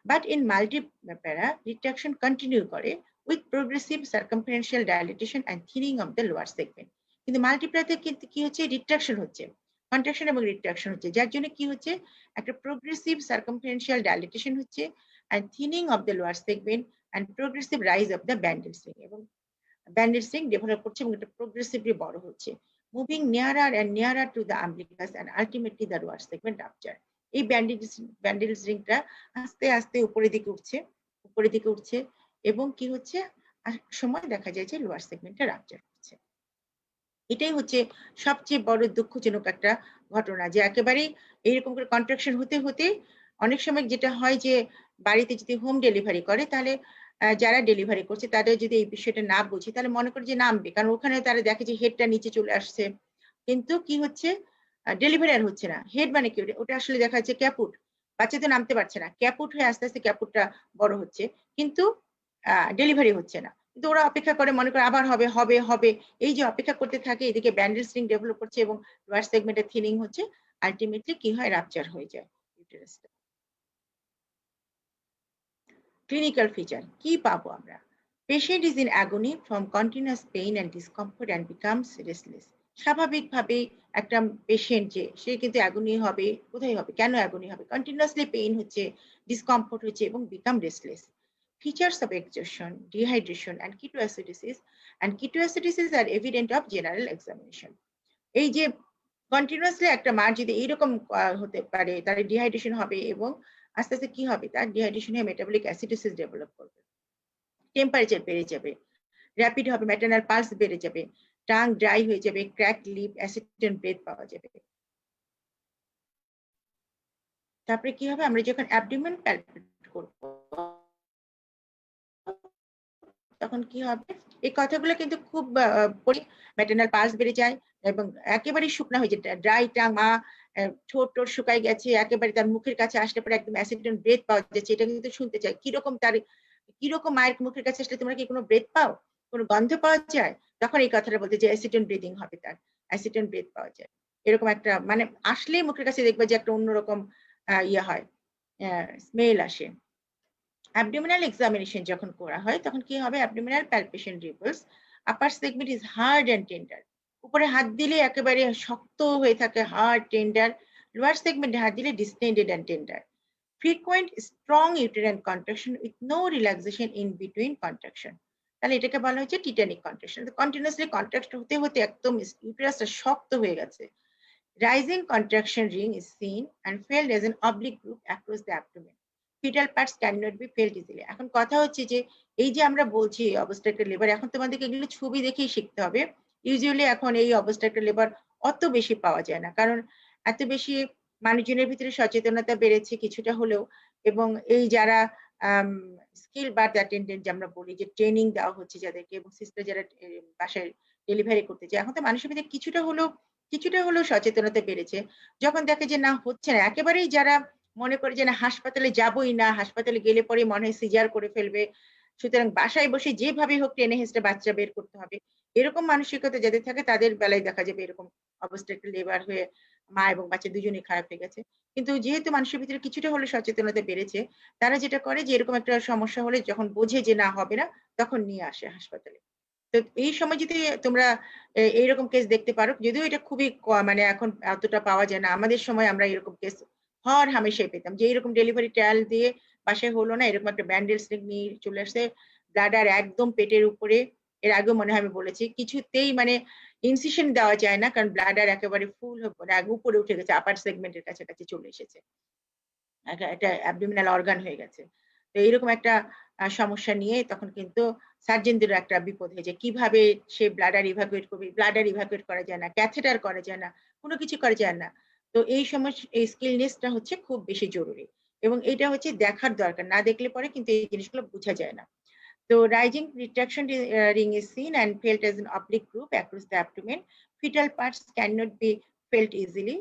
But in multipara, retraction continue করে with progressive circumferential dilatation and thinning of the lower segment. কিন্তু মাল্টিপ্লাতে কিন্তু কি হচ্ছে, রিট্রাকশন হচ্ছে, কন্ট্রাকশন এবং retraction হচ্ছে, যার জন্য কি হচ্ছে, একটা প্রোগ্রেসিভ সার্কামফারেন্সিয়াল ডাইলেটেশন হচ্ছে and thinning of the lower segment and progressive rise of the banded string, এবং ব্যান্ডেড স্ট্রিং ডেভেলপ করছে এবং এটা প্রোগ্রেসিভলি বড় হচ্ছে, moving nearer and nearer to the umbilicus and ultimately the lower segment rupture. এই banded স্ট্রিংটা আস্তে আস্তে উপরের দিকে উঠছে এবং কি হচ্ছে, সময় দেখা যায় যে লোয়ার সেগমেন্টটা রাপচার করছে। এটাই হচ্ছে সবচেয়ে বড় দুঃখজনক একটা ঘটনা, যে একেবারেই এইরকম করে কন্ট্রাকশন হতে হতে অনেক সময় যেটা হয় যে বাড়িতে যদি হোম ডেলিভারি করে, তাহলে যারা ডেলিভারি করছে তাদের যদি এই বিষয়টা না বুঝে তাহলে মনে করে যে নামবে, কারণ ওখানে তারা দেখে যে হেডটা নিচে চলে আসছে, কিন্তু কি হচ্ছে, ডেলিভারি আর হচ্ছে না। হেড মানে কি? ওটা আসলে দেখা যাচ্ছে ক্যাপুট। বাচ্চা তো নামতে পারছে না। ক্যাপুট হয়ে আস্তে, আস্তে ক্যাপুটটা বড় হচ্ছে। কিন্তু ডেলিভারি হচ্ছে না। কিন্তু ওরা অপেক্ষা করে মনে করে আবার হবে, হবে, হবে। এই যে অপেক্ষা করতে থাকে এদিকে ব্যান্ডেল স্ট্রিং ডেভেলপ করছে এবং লোয়ার সেগমেন্টে থিনিং হচ্ছে। আল্টিমেটলি কি হয়? রাপচার হয়ে যায় ইউটেরাসটা। ক্লিনিক্যাল ফিচার কি পাবো আমরা? Patient is in অ্যাগনি from continuous pain and discomfort and becomes restless. স্বাভাবিকভাবেই একটা পেশেন্ট যে সে কিন্তু অ্যাগনি হবে, কোথায় হবে? কেন অ্যাগনি হবে? কন্টিনিউয়াসলি পেইন হচ্ছে, ডিসকমফোর্ট হচ্ছে এবং become restless. Features of exhaustion, dehydration, and ketoacidosis are evident of general examination. এই যে কন্টিনিউয়াসলি একটা মার যদি এইরকম হতে পারে তার ডিহাইড্রেশন হবে এবং আস্তে, আস্তে কি হবে? তার ডিহাইড্রেশন হয়ে মেটাবলিক অ্যাসিডোসিস ডেভেলপ করবে। টেম্পারেচার বেড়ে যাবে। র‍্যাপিড হবে, ম্যাটারনাল পালস বেড়ে যাবে। টাং ড্রাই হয়ে যাবে, ক্র্যাকড লিপ, অ্যাসিডেন্ট ব্রেথ পাওয়া যাবে। তারপরে কি হবে? আমরা যখন অ্যাবডোমেন প্যালপেট করব তখন কি হবে? এই কথাগুলো কিন্তু খুব ম্যাটারনাল পালস বেড়ে যায় এবং একেবারেই শুকনা হয়ে যায়। ড্রাই টাং, মা ঠোঁট-টোট শুকায় গেছে, একেবারে তার মুখের কাছে আসলে পরে একদম অ্যাসিডেন্ট ব্রেথ পাওয়া যাচ্ছে। এটা কিন্তু শুনতে চাই। কিরকম মায়ের মুখের কাছে আসলে তোমরা কি কোনো ব্রেথ পাও? কোনো গন্ধ পাওয়া যায়? তখন এই কথাটা বলতে যে অ্যাসিডেন্ট ব্রিথিং হবে তার। অ্যাসিডেন্ট ব্রেথ পাওয়া যায়। এরকম একটা মানে আসলেই মুখের কাছে দেখবে যে একটা অন্যরকম ইয়ে হয়, স্মেল আসে। অ্যাবডোমিনাল এক্সামিনেশন যখন করা হয় তখন কি হবে? Abdominal palpation reveals upper segment is hard and tender. উপরে হাত দিলে একেবারে শক্ত হয়ে থাকে, হার্ড, টেন্ডার। লোয়ার সেগমেন্টে হাত দিলে distended and tender. Frequent strong uterine contraction with no relaxation in between contraction. তাহলে এটাকে বলা হচ্ছে টিটানিক কন্ট্রাকশন। কন্টিনিউয়াসলি কন্ট্রাক্ট হতে, হতে একদম ইউটেরাসটা শক্ত হয়ে গেছে। Rising contraction ring is seen and felt as an oblique group across the abdomen. Fetal parts cannot be felt easily. এখন কথা হচ্ছে যে এই যে আমরা বলছি অবস্ট্রাক্টেড লেবার, এখন তোমাদেরকে এগুলো ছবি দেখেই শিখতে হবে। ইউজুয়ালি এখন এই অবস্ট্রাক্টেড লেবার অত বেশি পাওয়া যায় না, কারণ এত বেশি মানুষজনের ভিতরে সচেতনতা বেড়েছে কিছুটা হলেও, এবং এই যারা স্কিল বার্থ অ্যাটেন্ডেন্ট যে আমরা বলি যে ট্রেনিং দেওয়া হচ্ছে যাদেরকে, এবং সিস্টার যারা বাসায় ডেলিভারি করতে যায়, এখন তো মানুষের ভিতরে কিছুটা হলেও সচেতনতা বেড়েছে। যখন দেখে যে না হচ্ছে না, একেবারেই যারা মনে করে যে না হাসপাতালে যাবোই না, হাসপাতালে গেলে পরে মনে হয় সিজার করে ফেলবে। সুতরাং বাসায় বসে যেভাবেই হোক টেনে হেঁচড়ে বাচ্চা বের করতে হবে। এরকম মানসিকতা যাদের থাকে তাদের বেলায় দেখা যাবে এরকম অবস্থা, একটা লেবার হয়ে মা এবং বাচ্চা দুজনেই খারাপ হয়ে গেছে। কিন্তু যেহেতু মানুষের ভিতরে কিছুটা হলে সচেতনতা বেড়েছে, তারা যেটা করে যে এরকম একটা সমস্যা হলে যখন বোঝে যে না হবে না, তখন নিয়ে আসে হাসপাতালে। তো এই সময় যদি তোমরা এইরকম কেস দেখতে পারো, যদিও এটা খুবই মানে এখন এতটা পাওয়া যায় না। আমাদের সময় আমরা এরকম কেস হর হামেশাই পেতাম যে এরকম ডেলিভারি ট্রায়াল দিয়ে বাসায় হলো না, এরকম একটা ব্যান্ডেল স্লিং নিয়ে চলে আসছে, ব্লাডার একদম পেটের উপরে। এর আগেও মনে হয় আমি বলেছি, কিছুতেই মানে ইনসিশন দেওয়া যায় না, কারণ ব্লাডার একেবারে ফুল মানে উপরে উঠে গেছে, আপার সেগমেন্টের কাছাকাছি চলে এসেছে, একটা অ্যাবডোমিনাল অর্গান হয়ে গেছে। তো এইরকম একটা সমস্যা নিয়ে তখন কিন্তু সার্জনদেরও একটা বিপদ হয়ে যায়। কিভাবে সে ব্লাডার ইভাকুয়েট করবে? ব্লাডার ইভাকুয়েট করা যায় না, ক্যাথেটার করা যায় না, কোনো কিছু করা যায় না। তো এই এই স্কিলনেসটা হচ্ছে খুব বেশি জরুরি, এবং এটা হচ্ছে দেখার দরকার। না দেখলে পরে কিন্তু এই জিনিসগুলো বোঝা যায় না। তো rising retraction ring is seen and felt as an oblique group across the abdomen. Fetal parts cannot be felt easily.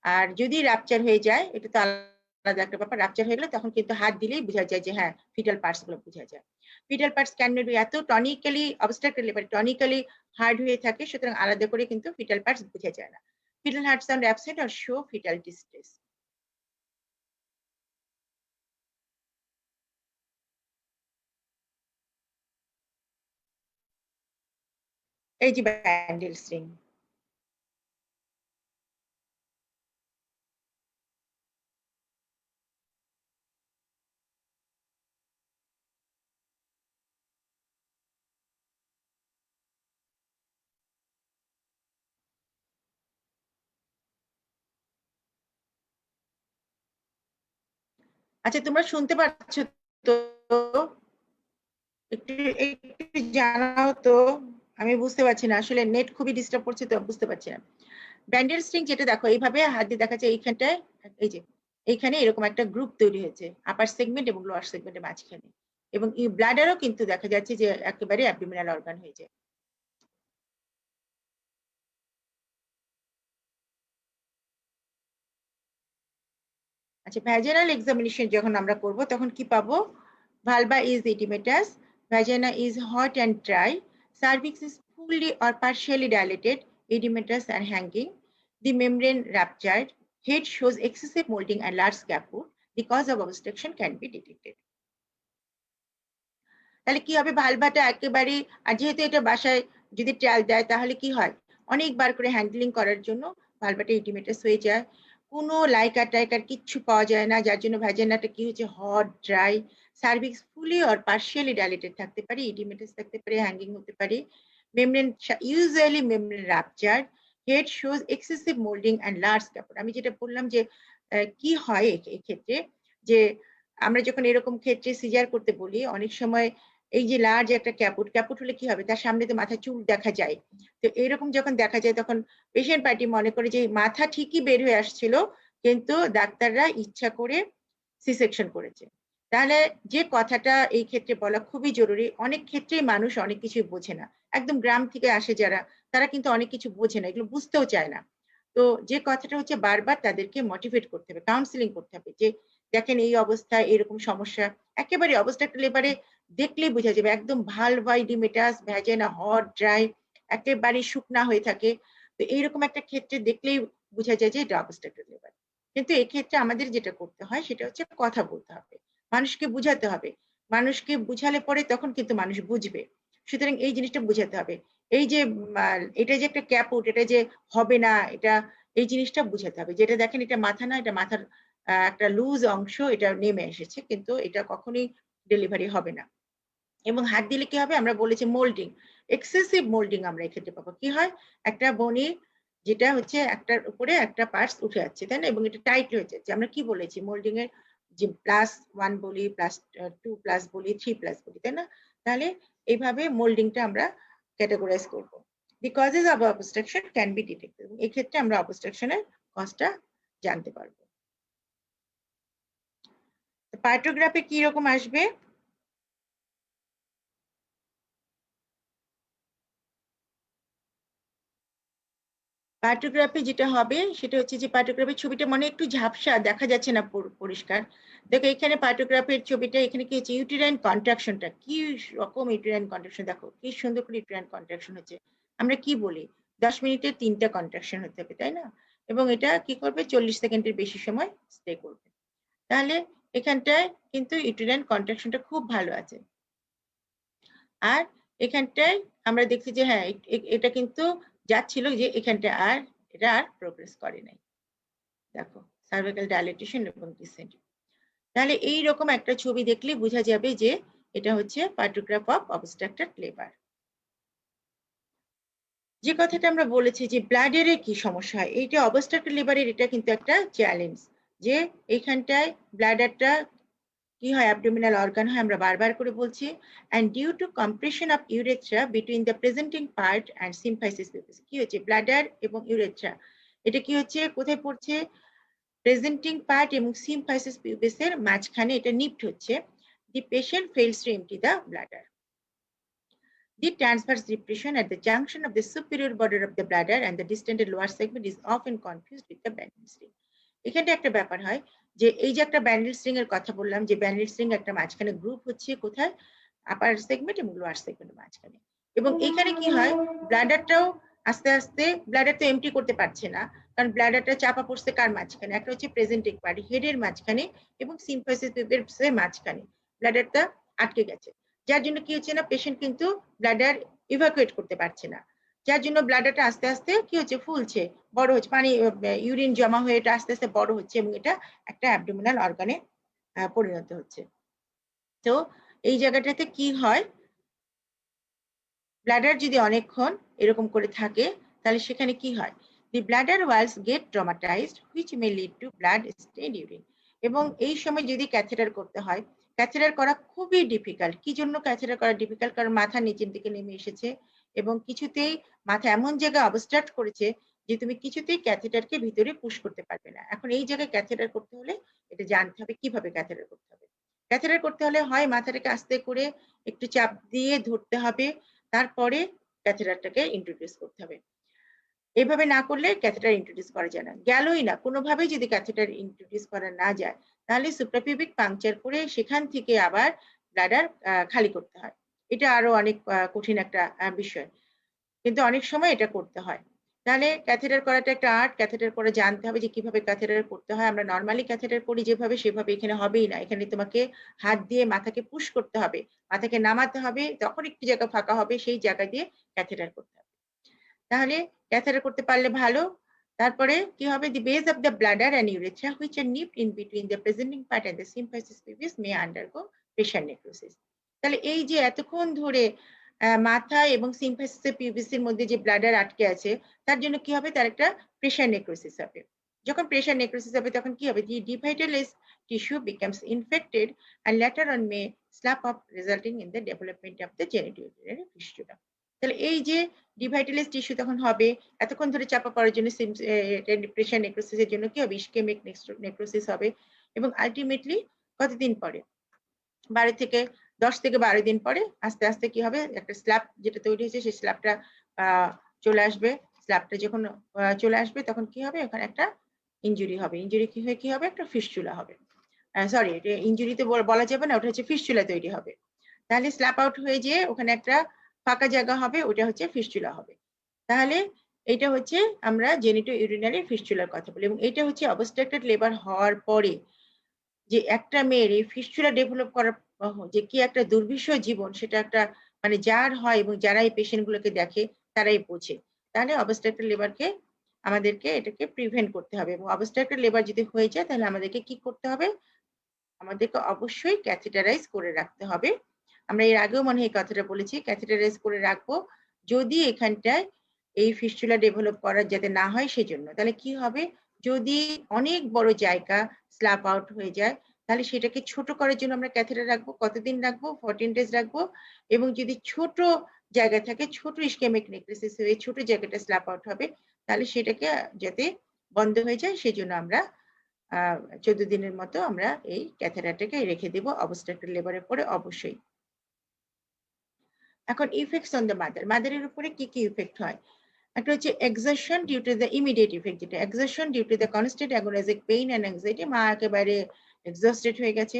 আর যদি রাপচার হয়ে যায়, এটা তো আলাদা একটা ব্যাপার। রাপচার হয়ে গেলে তখন কিন্তু হাত দিলেই বোঝা যায় যে হ্যাঁ, ফিটাল পার্টস গুলো বোঝা যায়। ফিটাল পার্টস ক্যানট বি এত টনিক্যালি অবস্ট্রাক্টেড লিভার টনিক্যালি হার্ড হয়ে থাকে, সুতরাং আলাদা করে কিন্তু ফিটাল পার্টস বোঝা যায় না। Fetal heart sound absent or show fetal distress. এই যে ব্যান্ডেল স্ট্রিং। আচ্ছা, তোমরা শুনতে পাচ্ছ তো? একটু একটু জানাও তো। আমি বুঝতে পারছি না, আসলে নেট খুবই ডিস্টার্ব করছে তো বুঝতে পারছি না। ব্যান্ডেল স্ট্রিং যেটা দেখো এইভাবে হাত দিয়ে দেখা যায় এইখানটায়, এই যে এইখানে এরকম একটা গ্রুপ তৈরি হয়েছে আপার সেগমেন্ট এবং লোয়ার সেগমেন্টের মাঝখানে, এবং এই ব্লাডারও কিন্তু দেখা যাচ্ছে যে একেবারে অ্যাবডোমিনাল অর্গান হয়ে যায়। আচ্ছা, ভ্যাজানাল এক্সামিনেশন যখন আমরা করব তখন কি পাবো? Vulva is edematous, vagina is hot and dry, cervix is fully or partially dilated, edematous and hanging, the membrane ruptured, head shows excessive molding and large scapula, the cause of obstruction can be detected. তাহলে কি হবে? ভালভাটা একেবারে, আর যেহেতু এটা বাসায় যদি trial দেয় তাহলে কি হয়? অনেকবার করে হ্যান্ডলিং করার জন্য ভালভাটা ইডিমেটাস হয়ে যায়। কোনো লাইকার টাইকার কিচ্ছু পাওয়া যায় না, যার জন্য ভ্যাজানাটা কি হচ্ছে? Hot, dry, cervix fully or partially dilated থাকতে পারে, ইডিমেটাস থাকতে পারে, হ্যাঙ্গিং হতে পারে। Membrane usually membrane ruptured, head shows excessive moulding and large scapula. আমি যেটা বললাম যে কি হয় এক্ষেত্রে, যে আমরা যখন এরকম ক্ষেত্রে সিজার করতে বলি অনেক সময় এই যে লার্জ একটা ক্যাপুট হলে কি হবে? তার সামনে তো মাথায় চুল দেখা যায়। তো এরকম যখন দেখা যায় তখন পেশেন্ট পার্টি মনে করে যে মাথা ঠিকই বের হয়ে আসছিল, কিন্তু ডাক্তাররা ইচ্ছা করে সি সেকশন করেছে। তাহলে যে কথাটা এই ক্ষেত্রে বলা খুবই জরুরি, অনেক ক্ষেত্রেই মানুষ অনেক কিছুই বোঝে না। একদম গ্রাম থেকে আসে যারা, তারা কিন্তু অনেক কিছু বোঝে না, এগুলো বুঝতেও চায় না। তো যে কথাটা হচ্ছে বারবার তাদেরকে মোটিভেট করতে হবে, কাউন্সেলিং করতে হবে যে দেখেন এই অবস্থায় এরকম সমস্যা, একেবারে অবস্ট্রাকটিভ লেবারে দেখলেই বোঝা যাবে একদম ভালভা ইডিমেটাস, ভ্যাজানা হট, ড্রাই, একেবারে শুকনা হয়ে থাকে। তো এইরকম একটা ক্ষেত্রে দেখলেই বোঝা যায় যে এটা অবস্ট্রাকটিভ লেবার। কিন্তু এক্ষেত্রে আমাদের যেটা করতে হয় সেটা হচ্ছে কথা বলতে হবে। মানুষকে বুঝাতে হবে। মানুষকে বুঝালে পরে তখন কিন্তু মানুষ বুঝবে। সুতরাং এই জিনিসটা বুঝাতে হবে। এই যে এটা যে একটা ক্যাপুট, এটা যে হবে না, এটা এই জিনিসটা বুঝাতে হবে। যেটা দেখেন এটা মাথা না, এটা মাথার একটা লুজ অংশ, এটা নেমে এসেছে। কিন্তু এটা কখনোই ডেলিভারি হবে না। এবং হাত দিলে কি হবে? আমরা বলেছি মোল্ডিং, এক্সেসিভ মোল্ডিং আমরা এক্ষেত্রে পাবো। কি হয়? একটা বনি যেটা হচ্ছে একটার উপরে একটা পার্টস উঠে যাচ্ছে, তাই না? এবং এটা টাইট হয়ে যাচ্ছে। আমরা কি বলেছি? মোল্ডিং এর যে +1 বলি, +2 বলি, 3 বলি, তাই না? তাহলে এইভাবে মোল্ডিংটা আমরা ক্যাটেগরাইজ করব। The causes of obstruction can be detected. এক্ষেত্রে আমরা obstruction এর কজটা জানতে পারবো। পার্টোগ্রাফি কি রকম আসবে? পার্টোগ্রাফি যেটা হবে সেটা হচ্ছে যে পার্টোগ্রাফির ছবিটা মানে একটু ঝাপসা, দেখা যাচ্ছে না পরিষ্কার। দেখো এখানে পার্টোগ্রাফির ছবিটা, এখানে কি হচ্ছে? ইউটেরাইন কন্ট্রাকশনটা কি রকম, ইউটেরাইন কন্ট্রাকশন দেখো কি সুন্দর করে ইউটেরাইন কন্ট্রাকশন হচ্ছে। আমরা কি বলি? 10 মিনিটে 3টা কন্ট্রাকশন হতে হবে, তাই না? এবং এটা কি করবে? 40 সেকেন্ডের বেশি সময় স্টে করবে। তাহলে এখানটায় কিন্তু ইউটেরাইন কন্ট্রাকশনটা খুব ভালো আছে। আর এখানটায় আমরা দেখছি যে হ্যাঁ, এটা কিন্তু যাচ্ছিল যে এখানটা আর এটা আর প্রোগ্রেস করে নাই। দেখো সার্ভাইকাল ডাইলেটেশন এবং ডিসেন্ট। তাহলে এইরকম একটা ছবি দেখলে বোঝা যাবে যে এটা হচ্ছে পার্টোগ্রাফ অফ অবস্ট্রাক্টেড লেবার। যে কথাটা আমরা বলেছি যে ব্লাডারের কি সমস্যা হয়, এইটা অবস্ট্রাক্টেড লিভারের এটা কিন্তু একটা চ্যালেঞ্জ, যে এইখানটায় ব্লাডারটা কি হয়? অ্যাবডোমিনাল অর্গান হয়, আমরা বারবার করে বলছি। And due to compression of urethra between the presenting part and symphysis pubis, কি হচ্ছে? ব্লাডার এবং ইউরেথ্রা এটা কি হচ্ছে? কোথায় পড়ছে? প্রেজেন্টিং পার্ট এবং সিম্ফাইসিস পিউপিসের মাঝখানে এটা নিপ্ট হচ্ছে। The patient fails to empty the bladder. The transverse depression at the junction of the superior border of the bladder and the distended lower segment is often confused with the Bandel string. এখানে একটা ব্যাপার হয় যে এই যে একটা Bandel string এর কথা বললাম, যে ব্যান্ডেল স্ট্রিং একটা মাঝখানে গ্রুপ হচ্ছে কোথায়? আপার সেগমেন্ট এবং লোয়ার সেগমেন্টের মাঝখানে। এবং এখানে কি হয়? ব্লাডারটাও আস্তে আস্তে ব্লাডার তো এমটি করতে পারছে না, কারণ ব্লাডারটা চাপা পড়ছে কার মাঝখানে? একটা হচ্ছে প্রেজেন্টিং পার্ট, হেডের মাঝখানে এবং সিম্ফাইসিস পিউপের মাঝখানে ব্লাডারটা আটকে গেছে। যার জন্য কি হচ্ছে না, পেশেন্ট কিন্তু ব্লাডার ইভাকুয়েট করতে পারছে না। যার জন্য ব্লাডারটা আস্তে আস্তে কি হচ্ছে? ফুলছে, বড় হচ্ছে, পানি ইউরিন জমা হয়ে এটা আস্তে আস্তে বড় হচ্ছে এবং এটা একটা অ্যাবডোমিনাল অর্গানে পরিণত হচ্ছে। তো এই জায়গাটাতে কি হয়? ব্লাডার যদি অনেকক্ষণ এরকম করে থাকে তাহলে সেখানে কি হয়? The bladder walls get traumatised which may lead to blood stained urine. এবং এই সময় যদি ক্যাথেটার করতে হয়, ক্যাথেটার করা খুবই ডিফিকাল্ট। কি জন্য ক্যাথেটার করা ডিফিকাল্ট? কারণ মাথা নিচের দিকে নেমে এসেছে এবং কিছুতেই মাথা এমন জায়গায় অবস্ট্রাক্ট করেছে যে তুমি কিছুতেই ক্যাথেটারকে ভিতরে পুশ করতে পারবে না। এখন এই জায়গায় ক্যাথেটার করতে হলে এটা জানতে হবে কিভাবে ক্যাথেটার করতে হবে। ক্যাথেটার করতে হলে হয় মাথাটাকে আস্তে করে একটু চাপ দিয়ে ধরতে হবে, তারপরে ক্যাথেটারটাকে ইন্ট্রোডিউস করতে হবে। এভাবে না করলে ক্যাথেটার ইন্ট্রোডিউস করা যায় না। গেলই না, কোনোভাবেই যদি ক্যাথেটার ইন্ট্রোডিউস করা না যায়, তাহলে সুপ্রাপিউবিক পাংচার করে সেখান থেকে আবার ব্লাডার খালি করতে হয়। এটা আরো অনেক কঠিন একটা বিষয়। কিন্তু অনেক সময় এটা করতে হয়। তাহলে ক্যাথেটার করাটা একটা আর্ট। ক্যাথেটার করে জানতে হবে যে কিভাবে ক্যাথেটার করতে হয়। আমরা নরমালি ক্যাথেটার করি যেভাবে সেভাবে এখানে হবেই না। এখানে তোমাকে হাত দিয়ে মাথাকে পুশ করতে হবে। মাথাকে নামাতে হবে। যখন একটু জায়গা ফাঁকা হবে সেই জায়গা দিয়ে ক্যাথেটার করতে হবে। তাহলে ক্যাথেটার করতে পারলে ভালো। তারপরে কি হবে? The base of the bladder and urethra which are nipped in between the presenting part and the symphysis pubis may undergo pressure necrosis. তাহলে এই যে এতক্ষণ ধরে মাথা এবং সিম্পাইসিস পিউবিসের মধ্যে যে ব্লাডার আটকে আছে তার জন্য কি হবে? তার একটা প্রেশার নেক্রোসিস হবে। যখন প্রেশার নেক্রোসিস হবে তখন কি হবে? The devitalous tissue becomes infected and later on may slap up resulting in the development of the genitourinary fistula. তাহলে এই যে ডিভাইটালাইজ টিস্যু তখন হবে, এতক্ষণ ধরে চাপা পড়ার জন্য প্রেশার নেক্রোসিসের জন্য কি হবে? ইসকেমিক নেক্রোসিস হবে এবং আলটিমেটলি কতদিন পরে? 12 থেকে 10 থেকে 12 দিন পরে আস্তে, আস্তে কি হবে? একটা স্ল্যাব যেটা তৈরি হয়েছে সেই স্ল্যাবটা আ চলে আসবে। স্ল্যাবটা যখন চলে আসবে তখন কি হবে? ওখানে একটা ইনজুরি হবে। ইনজুরি কি হয়ে কি হবে? একটা ফিস্টুলা হবে। সরি, এটা ইনজুরি তো বলা যাবে না, ওটা হচ্ছে ফিস্টুলা তৈরি হবে। তাহলে স্ল্যাপ আউট হয়ে যেয়ে ওখানে একটা ফাঁকা জায়গা হবে, ওটা হচ্ছে ফিস্টুলা হবে। তাহলে এটা হচ্ছে আমরা জেনিটো ইউরিনারি ফিস্টুলার কথা বলি এবং এটা হচ্ছে অবস্ট্রাক্টেড লেবার হওয়ার পরে যে একটা মেয়ের এই ফিস্টুলা ডেভেলপ করার যে কি একটা দুর্বিষহ জীবন, সেটা একটা মানে যার হয় এবং যারা এই পেশেন্ট গুলোকে দেখে তারাই বোঝে। তাহলে অবস্ট্রাক্টেড লেবারকে আমাদেরকে এটাকে প্রিভেন্ট করতে হবে এবং অবস্ট্রাক্টেড লেবার যদি হয়ে যায় তাহলে আমাদেরকে কি করতে হবে? আমাদেরকে অবশ্যই ক্যাথেটারাইজ করে রাখতে হবে। আমরা এর আগেও মনে হয় এই কথাটা বলেছি, ক্যাথেটারাইজ করে রাখবো যদি এখানটায় এই ফিস্টুলা ডেভেলপ করার যাতে না হয় সেজন্য। তাহলে কি হবে? যদি অনেক বড় জায়গা স্ল্যাপ আউট হয়ে যায় তাহলে সেটাকে ছোট করার জন্য আমরা ক্যাথেটার রাখবো। কতদিন রাখবো? 14 ডেজ রাখবো এবং যদি ছোট জায়গা থাকে, ছোট ইসকেমিক নেক্রোসিস হয়ে ছোট জায়গাটা স্ল্যাপ আউট হবে তাহলে সেটাকে যাতে বন্ধ হয়ে যায় সেজন্য আমরা 14 দিনের মতো আমরা এই ক্যাথেটারটাকে রেখে দেব অবস্ট্রাক্টেড লেবারের পরে অবশ্যই। এখন ইফেক্টস অন দ্য মাদার। মাদারের উপরে কি, কি ইফেক্ট হয়? একটা হচ্ছে exertion due to the immediate effect, যেটা exertion due to the constant agonizing pain and anxiety. মা একেবারে এক্সহস্টেড হয়ে গেছে।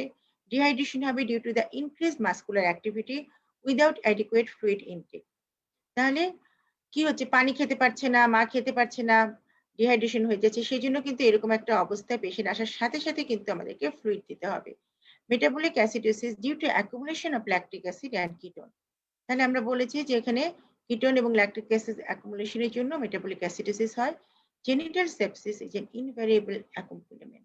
ডিহাইড্রেশন হবে due to the increased muscular activity without adequate fluid intake. তাহলে কি হচ্ছে? পানি খেতে পারছে না, মা খেতে পারছে না, ডিহাইড্রেশন হয়ে যাচ্ছে। সেজন্য কিন্তু এরকম একটা অবস্থায় পেশেন্ট আসার সাথে, সাথে কিন্তু আমাদেরকে ফ্লুইড দিতে হবে। Metabolic acidosis due to accumulation of lactic acid and ketone. তাহলে আমরা বলেছি যে এখানে কিটোন এবং ল্যাকটিক অ্যাসিড অ্যাকুমুলেশনের জন্য মেটাবলিক অ্যাসিডোসিস হয়। Genital sepsis is an invariable accompaniment,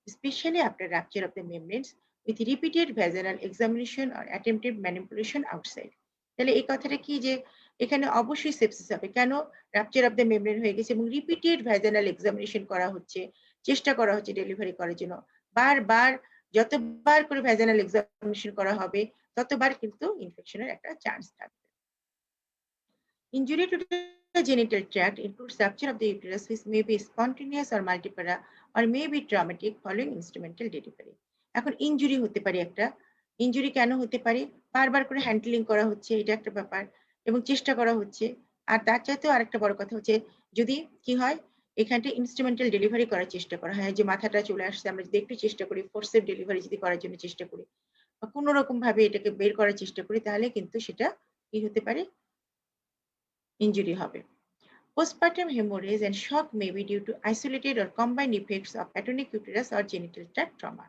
especially after rupture of the membranes with repeated vaginal examination or attempted manipulation outside. তাহলে এই কথাটা কি যে এখানে অবশ্যই সেপসিস হবে। কেন? রাপচার অফ দ্য মেমব্রেন হয়ে গেছে এবং রিপিটেড ভ্যাজানাল এক্সামিনেশন করা হচ্ছে, চেষ্টা করা হচ্ছে ডেলিভারি করার জন্য। বারবার যতবার করে ভ্যাজানাল এক্সামিনেশন করা হবে ততবার কিন্তু ইনফেকশনের একটা চান্স থাকবে। Injury to the genital tract includes rupture of the uterus which may be spontaneous or multipara or may be traumatic following instrumental delivery. এখন ইনজুরি হতে পারে একটা। ইনজুরি কেন হতে পারে? বারবার করে হ্যান্ডলিং করা হচ্ছে, এটা একটা ব্যাপার এবং চেষ্টা করা হচ্ছে। আর তার চাইতেও আরেকটা বড় কথা হচ্ছে যদি কি হয় এখানটা ইনস্ট্রুমেন্টাল ডেলিভারি করার চেষ্টা করা হয়, যে মাথাটা চলে আসছে আমরা যদি একটু চেষ্টা করি ফোর্সেপ ডেলিভারি যদি করার জন্য চেষ্টা করি বা কোনো রকম ভাবে এটাকে বের করার চেষ্টা করি তাহলে কিন্তু সেটা কি হতে পারে? ইনজুরি হবে। Postpartum hemorrhage and shock may be due to isolated or combined effects of atonic uterus or genital tract trauma.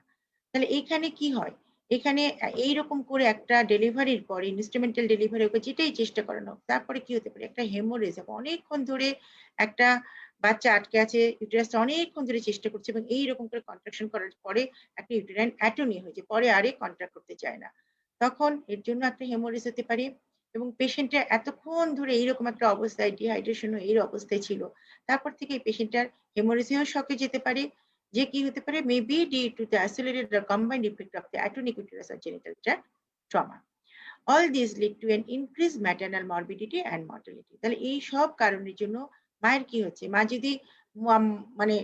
তাহলে এইখানে কি হয়? এখানে এইরকম করে একটা ডেলিভারির পরে ইনস্ট্রুমেন্টাল ডেলিভারি ওকে যেটাই চেষ্টা করানো তারপরে কি হতে পারে? একটা হেমোরেজ হবে। অনেকক্ষণ ধরে একটা বাচ্চা আটকে আছে, ইউটেরাসটা অনেকক্ষণ ধরে চেষ্টা করছে এবং এইরকম করে কন্ট্রাকশন করার পরে একটা ইউটেরাইন অ্যাটনি হয়েছে। পরে আরে কন্ট্রাক্ট করতে চায় না। তখন এর জন্য একটা হেমোরেজ হতে পারে এবং পেশেন্টটা এতক্ষণ ধরে এইরকম একটা অবস্থায় ডিহাইড্রেশন এই অবস্থায় ছিল। তারপর থেকে এই পেশেন্টটার হেমোরেজিও শকে যেতে পারে। যে কি হতে পারে? Maybe due to the accelerated or combined effect of the atonic uterus or genital tract trauma. All these lead to an increased maternal morbidity and mortality. তাহলে এই সব কারণের জন্য মায়ের কি হচ্ছে? মা যদি মানে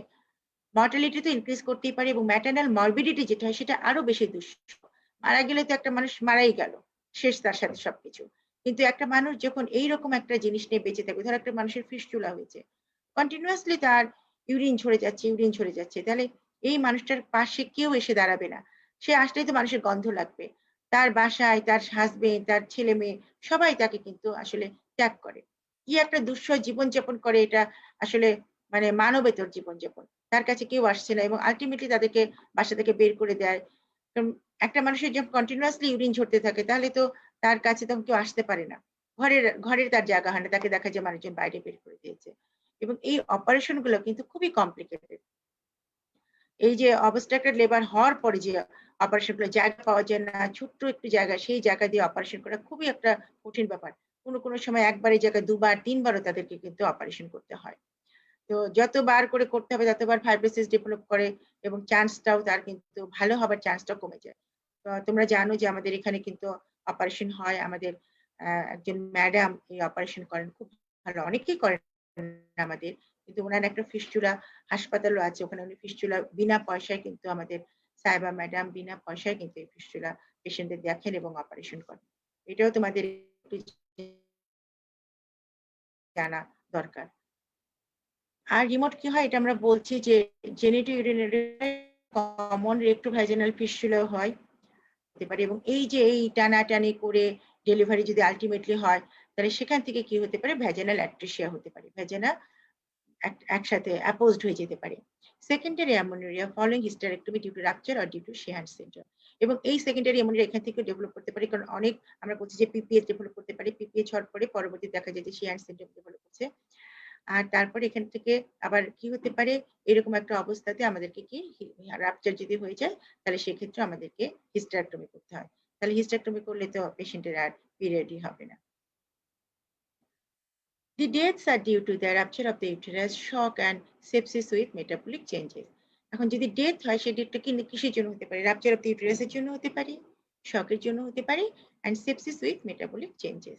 মর্টালিটি তো ইনক্রিজ করতেই পারে এবং ম্যাটারনাল মরবিডিটি যেটা হয় সেটা আরো বেশি দুঃসহ। মারা গেলে তো একটা মানুষ মারাই গেল, শেষ তার সাথে সবকিছু। কিন্তু একটা মানুষ যখন এইরকম একটা জিনিস নিয়ে বেঁচে থাকবে, ধর একটা মানুষের ফিস্টুলা হয়েছে, কন্টিনিউয়াসলি তার ইউরিন ঝরে যাচ্ছে, তাহলে এই মানুষটার পাশে কেউ এসে দাঁড়াবে না। সে আসলেই তো মানুষের গন্ধ লাগবে। তার বাসায় তার হাসবেন্ড, তার ছেলে-মেয়ে সবাই তাকে কিন্তু আসলে ত্যাগ করে। কি একটা দুঃসহ জীবনযাপন করে, এটা আসলে মানে মানবেতর জীবনযাপন। তার কাছে কেউ আসছে না এবং আল্টিমেটলি তাদেরকে বাসা থেকে বের করে দেয়। কারণ একটা মানুষের যখন কন্টিনিউয়াসলি ইউরিন ঝরতে থাকে তাহলে তো তার কাছে তখন কেউ আসতে পারে না। ঘরের তার জায়গা হয় না। তাকে দেখা যায় মানুষজন বাইরে বের করে দিয়েছে। এবং এই অপারেশন গুলো কিন্তু খুবই কমপ্লিকেটেড। এই যে অবস্ট্রাকটেড লেবার হওয়ার পরে যে অপারেশন গুলো জায়গা পাওয়া যায় না, ছোট্ট একটু জায়গা, সেই জায়গা দিয়ে অপারেশন করা খুবই একটা কঠিন ব্যাপার। কোনো সময় একবার এই জায়গায় ২ বার ৩ বারও তাদেরকে কিন্তু অপারেশন করতে হয়। তো যতবার করে করতে হবে ততবার ফাইব্রোসিস ডেভেলপ করে এবং চান্সটাও তার কিন্তু ভালো হবার চান্সটাও কমে যায়। তো তোমরা জানো যে আমাদের এখানে কিন্তু অপারেশন হয়। আমাদের একজন ম্যাডাম এই অপারেশন করেন, খুব ভালো। অনেকেই করেন আমাদের। কিন্তু উনার একটা ফিস্টুলা হাসপাতালও আছে। ওখানে উনি ফিস্টুলা বিনা পয়সায় কিন্তু আমাদের সাইবা ম্যাডাম বিনা পয়সায় কিন্তু এই ফিস্টুলা পেশেন্টদের দেখেন এবং অপারেশন করেন। এটাও তোমাদের একটু জানা দরকার। আর রিমোট কি হয় এটা আমরা বলছি যে জেনিটোইউরিনারি কমন রেক্টোভাজিনাল ফিস্টুলা হয় হতে পারে এবং এই যে এই টানাটানি করে ডেলিভারি যদি আল্টিমেটলি হয় তাহলে সেখান থেকে কি হতে পারে, ভ্যাজানাল অ্যাট্রেসিয়া হতে পারে, ভ্যাজানা একসাথে অ্যাপোজড হয়ে যেতে পারে। Secondary amenorrhoea following hysterectomy due to rupture or due to Sheehan syndrome. এবং এই সেকেন্ডারি অ্যামোনিয়া এখান থেকে ডেভেলপ করতে পারে, কারণ অনেক আমরা বলছি যে পিপিএস ডেভেলপ করতে পারে, পিপিএস হওয়ার পরে পরবর্তী দেখা যায় যে শিহান সিনড্রোম ডেভেলপ হচ্ছে। আর তারপরে এখান থেকে আবার কি হতে পারে, এরকম একটা অবস্থাতে আমাদেরকে কি রাপচার যদি হয়ে যায় তাহলে সেক্ষেত্রে আমাদেরকে হিস্টেরেক্টমি করতে হয়। তাহলে হিস্টেরেক্টমি করলে তো পেশেন্টের আর পিরিয়ডই হবে না। The deaths are due to the rupture of the uterus, shock and sepsis with metabolic changes. এখন যদি ডেথ হয় সেই ডেথটা কিসের জন্য হতে পারে, রাপচার অফ দ্য ইউটেরাসের জন্য হতে পারে, শকের জন্য হতে পারে, and sepsis with metabolic changes.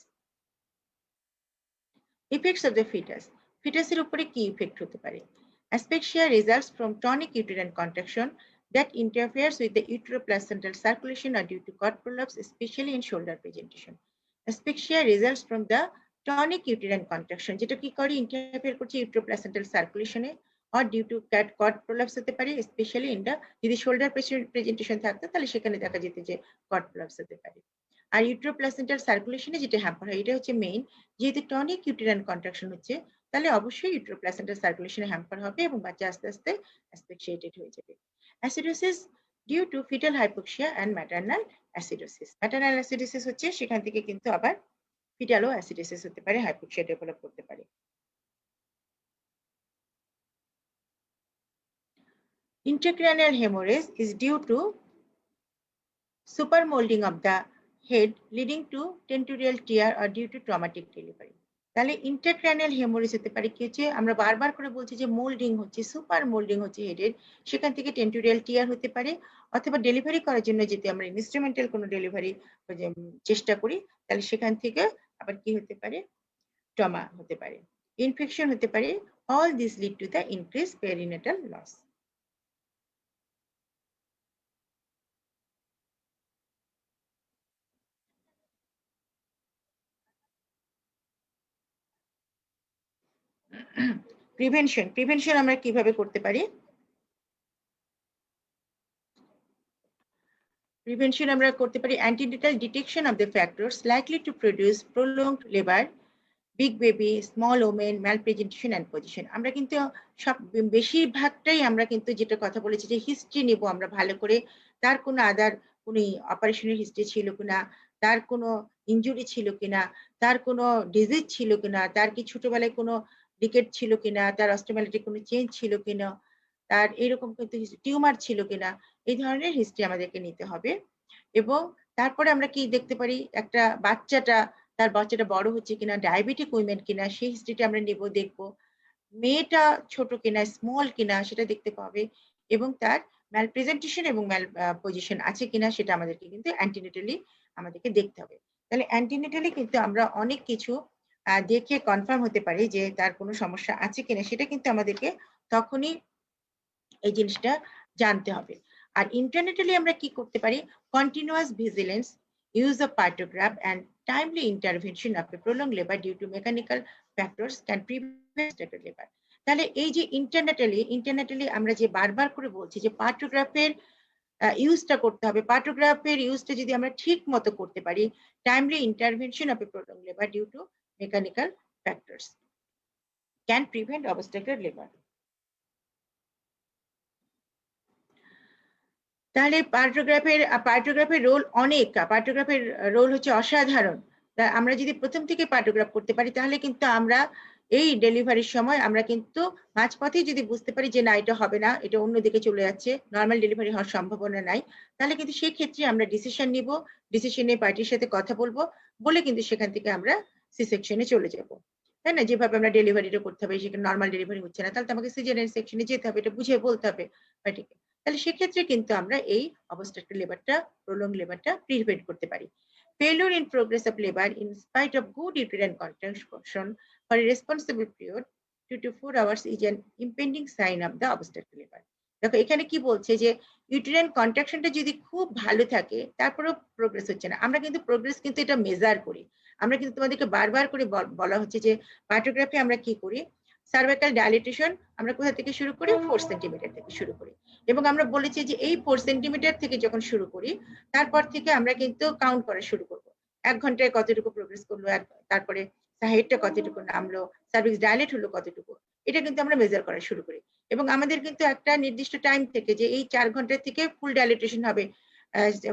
Effects of the fetus. ফিটাসের উপরে কি ইফেক্ট হতে পারে? Asphyxia results from tonic uterine contraction that interferes with the uteroplacental circulation or due to cord prolapse, especially in shoulder presentation. Asphyxia results from the tonic uterine contraction, যেটা কি করে, interfere করছে ইউটেরোপ্লাসেন্টাল সার্কুলেশনে, or due to cord prolapse হতে পারে, specially in the, যদি shoulder presentation থাকতো তাহলে সেখানে দেখা যেত যে cord prolapse হতে পারে। আর ইউটেরোপ্লাসেন্টাল সার্কুলেশনে যেটা হ্যাম্পার হয় এটা হচ্ছে মেইন, যেহেতু টনিক ইউটেরাইন কন্ট্রাকশন হচ্ছে তাহলে অবশ্যই ইউটেরোপ্লাসেন্টাল সার্কুলেশনে হ্যাম্পার হবে এবং বাচ্চা আস্তে আস্তে অ্যাসফিক্সিয়েটেড হয়ে যাবে। Acidosis due to fetal hypoxia and maternal acidosis. Maternal acidosis হচ্ছে সেখান থেকে কিন্তু আবার ফিটালও অ্যাসিডোসিস হতে পারে, হাইপোক্সিয়া ডেভেলপ করতে পারে। Intracranial hemorrhage is due to supermolding of the head leading to tentorial tear or due to traumatic delivery. তাহলে ইন্টারক্রানিয়াল হেমোরেজ হতে পারে কি হচ্ছে, আমরা বারবার করে বলছি যে মোল্ডিং হচ্ছে, সুপার মোল্ডিং হচ্ছে হেডের, সেখান থেকে টেন্টোরিয়াল টিয়ার হতে পারে, অথবা ডেলিভারি করার জন্য যদি আমরা ইনস্ট্রুমেন্টাল কোনো ডেলিভারি চেষ্টা করি তাহলে সেখান থেকে আবার কি হতে পারে, ট্রমা হতে পারে, ইনফেকশন হতে পারে। All this lead to the increase perinatal loss. Prevention আমরা কিভাবে করতে পারি? প্রিভেনশন আমরা করতে পারি antenatal detection of the factors likely to produce prolonged labour, big baby, small women, malpresentation and position. আমরা কিন্তু সব বেশিরভাগটাই আমরা কিন্তু যেটা কথা বলেছি যে হিস্ট্রি নেব আমরা ভালো করে, তার কোনো আদার কোনো অপারেশনের হিস্ট্রি ছিল কিনা, তার কোনো ইনজুরি ছিল কিনা, তার কোনো ডিজিজ ছিল কিনা, তার কি ছোটবেলায় কোনো ডিকেট ছিল কিনা, তার অস্টোম্যালিটিক কোনো চেঞ্জ ছিল কিনা, তার এরকম কিন্তু টিউমার ছিল কিনা, এই ধরনের হিস্ট্রি আমাদেরকে নিতে হবে। এবং তারপরে আমরা কি দেখতে পারি, একটা বাচ্চাটা বড় হচ্ছে কিনা, ডায়াবেটিক উইমেন কিনা সেই হিস্ট্রিটা আমরা নেব, দেখবো মেয়েটা ছোট কিনা, স্মল কিনা সেটা দেখতে পাবে, এবং তার ম্যাল প্রেজেন্টেশন এবং ম্যাল পজিশন আছে কিনা সেটা আমাদেরকে কিন্তু অ্যান্টিনেটালি আমাদেরকে দেখতে হবে। তাহলে অ্যান্টিনেটালি কিন্তু আমরা অনেক কিছু দেখে কনফার্ম হতে পারি যে তার কোনো সমস্যা আছে কিনা, সেটা কিন্তু আমাদেরকে তখনই এই জিনিসটা জানতে হবে। আর ইন্টারনেটালি আমরা কি করতে পারি, continuous vigilance, use of partograph and timely intervention of a prolong labour due to mechanical factors can prevent obstructed labor. তাহলে এই যে ইন্টারনেটালি আমরা যে বারবার করে বলছি যে পার্টোগ্রাফের ইউজটা করতে হবে, পার্টোগ্রাফের ইউজটা যদি আমরা ঠিক মতো করতে পারি, timely intervention of A prolonged labor due to mechanical factors can prevent obstructed labor. তাহলে পার্টোগ্রাফের রোল অনেক, পার্টোগ্রাফের রোল হচ্ছে অসাধারণ। আমরা যদি প্রথম থেকে পার্টোগ্রাফ করতে পারি তাহলে কিন্তু আমরা এই ডেলিভারির সময় আমরা কিন্তু মাঝপথেই যদি বুঝতে পারি যে না এটা হবে না, এটা অন্যদিকে চলে যাচ্ছে, নর্মাল ডেলিভারি হওয়ার সম্ভাবনা নাই, তাহলে কিন্তু সেই ক্ষেত্রে আমরা ডিসিশন নিব, ডিসিশন নিয়ে পার্টির সাথে কথা বলবো, বলে কিন্তু সেখান থেকে আমরা সি সেকশনে চলে যাব, তাই না? যেভাবে আমরা ডেলিভারিটা করতে হবে, সেখানে নর্মাল ডেলিভারি হচ্ছে না, তাহলে তো আমাকে সিজারিয়ান সেকশনে যেতে হবে, এটা বুঝে বলতে হবে পার্টিকে। তাহলে সেক্ষেত্রে কিন্তু আমরা এই obstructed laborটা, prolonged laborটা প্রিভেন্ট করতে পারি। Failure in progress of labor in spite of good uterine contraction for a responsible period 2 to 4 hours is an impending sign of the obstructed labor. দেখো এখানে কি বলছে যে ইউটেরাইন কন্ট্রাকশনটা যদি খুব ভালো থাকে তারপরেও প্রোগ্রেস হচ্ছে না, আমরা কিন্তু প্রোগ্রেস কিন্তু এটা মেজার করি। আমরা কিন্তু তোমাদেরকে বারবার করে বলা হচ্ছে যে পার্টোগ্রাফি আমরা কি করি, সার্ভাইকাল ডাইলেটেশন আমরা কোথা থেকে শুরু করি, 4 সেন্টিমিটার থেকে শুরু করি, এবং আমরা বলেছি যে এই 4 সেন্টিমিটার থেকে যখন শুরু করি তারপর থেকে আমরা কিন্তু কাউন্ট করা শুরু করব, 1 ঘন্টায় কতটুকু প্রোগ্রেস করলো, তারপরে হেডটা কতটুকু নামলো, সার্ভিক্স ডাইলেট হলো কতটুকু, এটা কিন্তু আমরা মেজার করা শুরু করি। এবং আমাদের কিন্তু একটা নির্দিষ্ট টাইম থেকে যে এই 4 ঘন্টা থেকে ফুল ডাইলেটেশন হবে,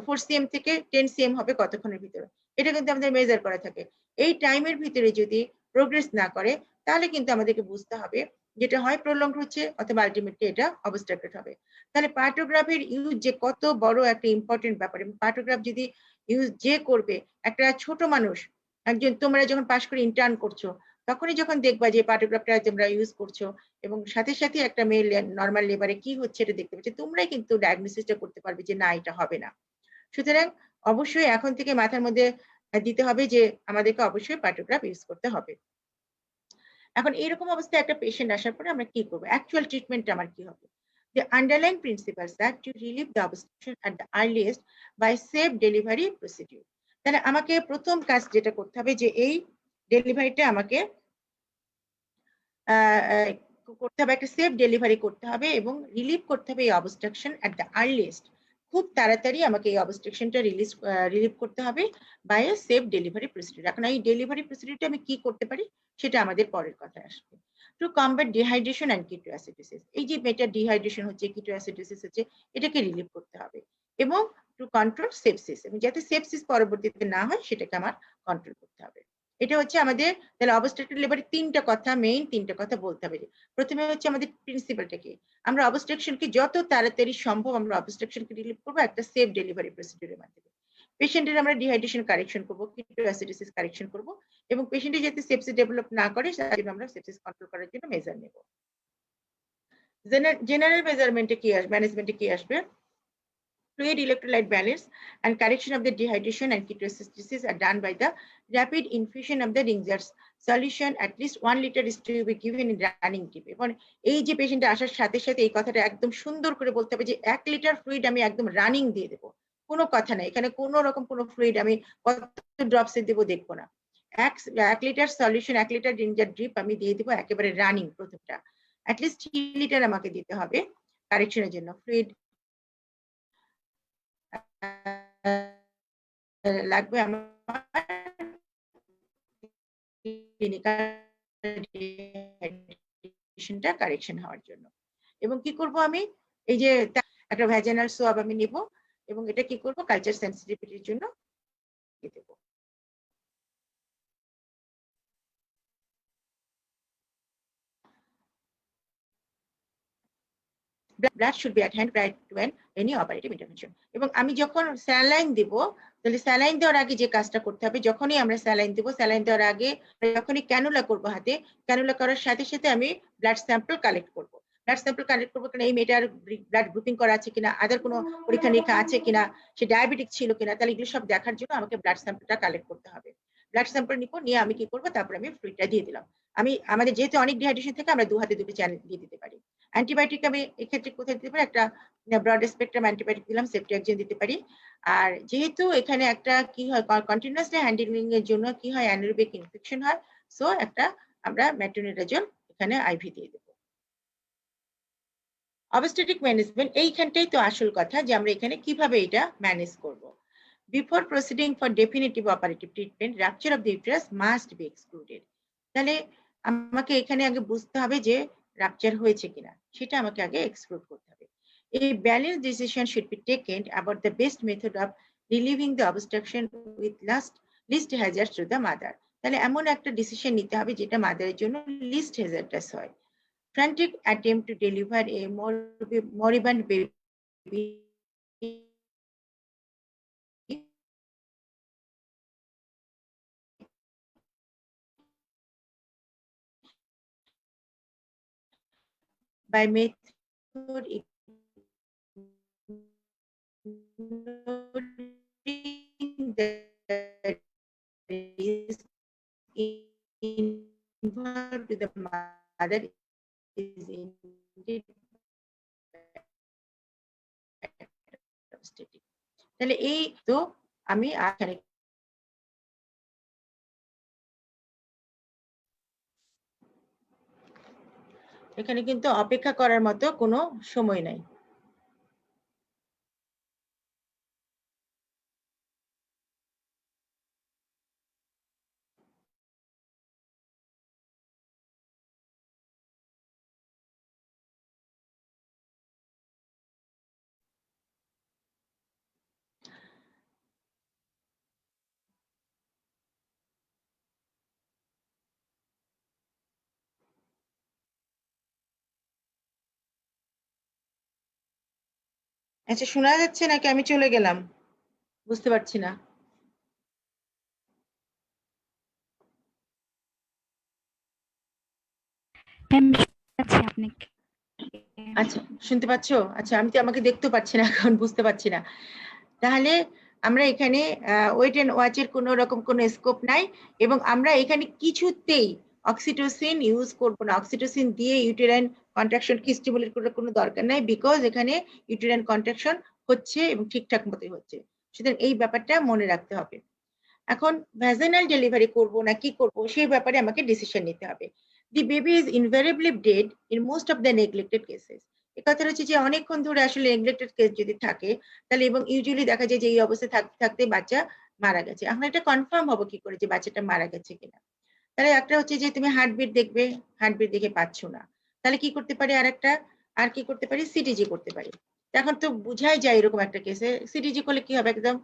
4 সিএম থেকে 10 সিএম হবে কতক্ষণের ভিতরে, এটা কিন্তু আমাদের মেজার করা থাকে। এই টাইমের ভিতরে যদি প্রোগ্রেস না করে তাহলে কিন্তু আমাদেরকে বুঝতে হবে যেটা হয় প্রলংড হচ্ছে অথবা আলটিমেটলি এটা অবস্ট্রাক্টেড হবে। তাহলে পার্টোগ্রাফের ইউজ যে কত বড় একটা ইম্পর্টেন্ট ব্যাপার, এবং পার্টোগ্রাফ যদি ইউজ যে করবে, একটা ছোট মানুষ, একজন তোমরা যখন পাশ করে ইন্টার্ন করছো তখনই যখন দেখবা যে পার্টোগ্রাফটা তোমরা ইউজ করছো এবং সাথে সাথে একটা মেয়ে নর্মাল লেবারে কি হচ্ছে এটা দেখতে পাচ্ছি, তোমরাই কিন্তু ডায়াগনোসিসটা করতে পারবে যে না এটা হবে না। সুতরাং অবশ্যই এখন থেকে মাথার মধ্যে দিতে হবে যে আমাদেরকে অবশ্যই পার্টোগ্রাফ ইউজ করতে হবে। এখন এইরকম অবস্থায় একটা পেশেন্ট আসার পরে আমরা কি করবো, অ্যাকচুয়াল ট্রিটমেন্ট আমার কি হবে? The underlying principles that to relieve the obstruction at the earliest by safe delivery procedure. তাহলে আমাকে প্রথম কাজ যেটা করতে হবে যে এই ডেলিভারিটা আমাকে করতে হবে, একটা সেফ ডেলিভারি করতে হবে এবং রিলিভ করতে হবে এই অবস্ট্রাকশন এট দ্য আর্লিয়েস্ট, খুব তাড়াতাড়ি আমাকে এই অবস্ট্রাকশনটা রিলিভ করতে হবে by a safe delivery procedure. এখন এই ডেলিভারি প্রসিডিউরটা আমি কি করতে পারি সেটা আমাদের পরের কথা আসবে। Two combat dehydration and ketoacidosis, এই যে মেয়েটা ডিহাইড্রেশন হচ্ছে, কিটোঅ্যাসিডোসিস হচ্ছে, এটাকে রিলিভ করতে হবে, এবং টু কন্ট্রোল সেপসিস, এবং যাতে সেপসিস পরবর্তীতে না হয় সেটাকে আমার কন্ট্রোল করতে হবে। এটা হচ্ছে আমাদের তাহলে অবস্ট্রাক্টেড লেবারে তিনটা কথা, মেইন তিনটা কথা বলতে হবে। প্রথমে হচ্ছে আমাদের প্রিন্সিপালটা কি, আমরা অবস্ট্রাকশনকে যত তাড়াতাড়ি সম্ভব আমরা অবস্ট্রাকশনকে রিলিভ করবো একটা সেফ ডেলিভারি প্রসিডিউরের মাধ্যমে। পেশেন্টের আমরা ডিহাইড্রেশন কারেকশন করবো, কিটোঅ্যাসিডোসিস কারেকশন করবো, এবং পেশেন্টের যাতে সেপসিস ডেভেলপ না করে তার জন্য আমরা সেপসিস কন্ট্রোল করার জন্য মেজার নেব। জেনারেল মেজারমেন্টে কি আসবে, ম্যানেজমেন্টে কি আসবে? Fluid electrolyte balance and correction of the dehydration and ketoacidosis are done by the rapid infusion of the Ringer's solution. At least 1 liter is to be given in running tip. এবং এই যে patient আসার সাথে সাথে এই কথাটা একদম সুন্দর করে বলতে হবে যে 1 লিটার ফ্লুইড আমি একদম রানিং দিয়ে দেবো, কোনো কথা নাই, এখানে কোনো রকম কোনো ফ্লুইড আমি কত ড্রপসে দেবো দেখবো না, 1 লিটার সলিউশন, 1 লিটার রিঞ্জার ড্রিপ আমি দিয়ে দেবো একেবারে রানিং প্রথমটা। অ্যাটলিস্ট 3 লিটার আমাকে দিতে হবে কারেকশনের জন্য। ফ্লুইড লাগবে আমার ক্লিনিক্যাল কারেকশন হওয়ার জন্য। এবং কি করব আমি, এই যে একটা ভ্যাজিনাল সোয়াব আমি নিব এবং এটা কি করব কালচার সেন্সিটিভিটির জন্য দেব। blood should be at hand prior to any operative intervention. এবং আমি যখন স্যালাইন দেব, তাহলে স্যালাইন দেওয়ার আগে যে কাজটা করতে হবে, যখনই আমরা স্যালাইন দেব, স্যালাইন দেওয়ার আগে যখনই ক্যানুলা করব হাতে, ক্যানুলা করার সাথে সাথে আমি ব্লাড স্যাম্পল কালেক্ট করব। ব্লাড স্যাম্পল কালেক্ট করবো কারণ এই মেয়েটার ব্লাড গ্রুপিং করা আছে কিনা, আদার কোনো পরীক্ষা নিরীক্ষা আছে কিনা, সে ডায়াবেটিক ছিল কিনা, তাহলে এগুলো সব দেখার জন্য আমাকে ব্লাড স্যাম্পলটা কালেক্ট করতে হবে। ব্লাড স্যাম্পল নিয়ে আমি কি করবো, তারপরে আমি ফ্লুইডটা দিয়ে দিলাম। আমাদের যেহেতু অনেক ডিহাইড্রেশন থেকে আমরা 2 হাতে 2টি চ্যানেল দিয়ে দিতে পারি। অ্যান্টিবায়োটিক আমি এক্ষেত্রে কোথায় দিতে পারি, একটা ব্রড স্পেকট্রাম অ্যান্টিবায়োটিক দিলাম, সেফটিঅ্যাক্সিন দিতে পারি। আর যেহেতু এখানে একটা কি হয়, কন্টিনিউয়াসলি হ্যান্ডলিং এর জন্য কি হয়, অ্যানারোবিক ইনফেকশন হয়, সো একটা আমরা মেট্রোনিডাজোল এখানে আইভি দিয়ে দেব। অবস্টেট্রিক ম্যানেজমেন্ট এইখানটাই তো আসল কথা যে আমরা এখানে কিভাবে এটা ম্যানেজ করব। Before proceeding for definitive operative treatment, rupture of the uterus must be excluded. তাহলে আমাকে এখানে আগে বুঝতে হবে যে রাপচার হয়েছে কিনা, সেটা আমাকে আগে এক্সক্লুড করতে হবে। A balanced decision should be taken about the best method of relieving the obstruction with least hazard to the mother. তাহলে এমন একটা ডিসিশন নিতে হবে যেটা মাদারের জন্য লিস্ট হ্যাজার্ডাস হয়। Frantic attempt to deliver a moribund baby by method ignoring the risk involved to the mother is indeed devastating. তাহলে এই তো আমি এখানে এখানে কিন্তু অপেক্ষা করার মতো কোনো সময় নাই। আচ্ছা, শোনা যাচ্ছে নাকি আমি চলে গেলাম? বুঝতে পারছি না। আচ্ছা, শুনতে পাচ্ছ? আচ্ছা, আমি তো আমাকে দেখতে পাচ্ছি না এখন, বুঝতে পারছি না। তাহলে আমরা এখানে ওয়েট এন্ড ওয়াচের কোনো রকম কোনো স্কোপ নাই, এবং আমরা এখানে কিছুতেই অক্সিটোসিন ইউজ করব না। অক্সিটোসিন দিয়ে ইউটেরাইন কন্ট্রাকশন কি স্টিমুলেট করার কোনো দরকার নাই, বিকজ এখানে ইউটেরাইন কন্ট্রাকশন হচ্ছে এবং ঠিকঠাক মতোই হচ্ছে। সুতরাং এই ব্যাপারটা মনে রাখতে হবে। এখন ভ্যাজাইনাল ডেলিভারি করব না কি করব সেই ব্যাপারে আমাকে ডিসিশন নিতে হবে। দি baby is ইনভ্যারিয়েবলি dead in most of the neglected cases. এই কথাটা হচ্ছে যে অনেকক্ষণ ধরে আসলে নেগলেক্টেড কেস যদি থাকে তাহলে, এবং ইউজুয়ালি দেখা যায় যে এই অবস্থায় থাকতে থাকতে বাচ্চা মারা গেছে। এখন এটা কনফার্ম হবো কি করে যে বাচ্চাটা মারা গেছে কিনা? তাহলে একটা হচ্ছে যে তুমি হার্টবিট দেখবে, হার্টবিট দেখে পাচ্ছ না, তাহলে কি করতে পারি? আর কি করতে পারি? সিটিজি করতে পারি। এখন তো বুঝাই যায় এরকম একটা কেসে সিটিজি করলে কি হবে, একদম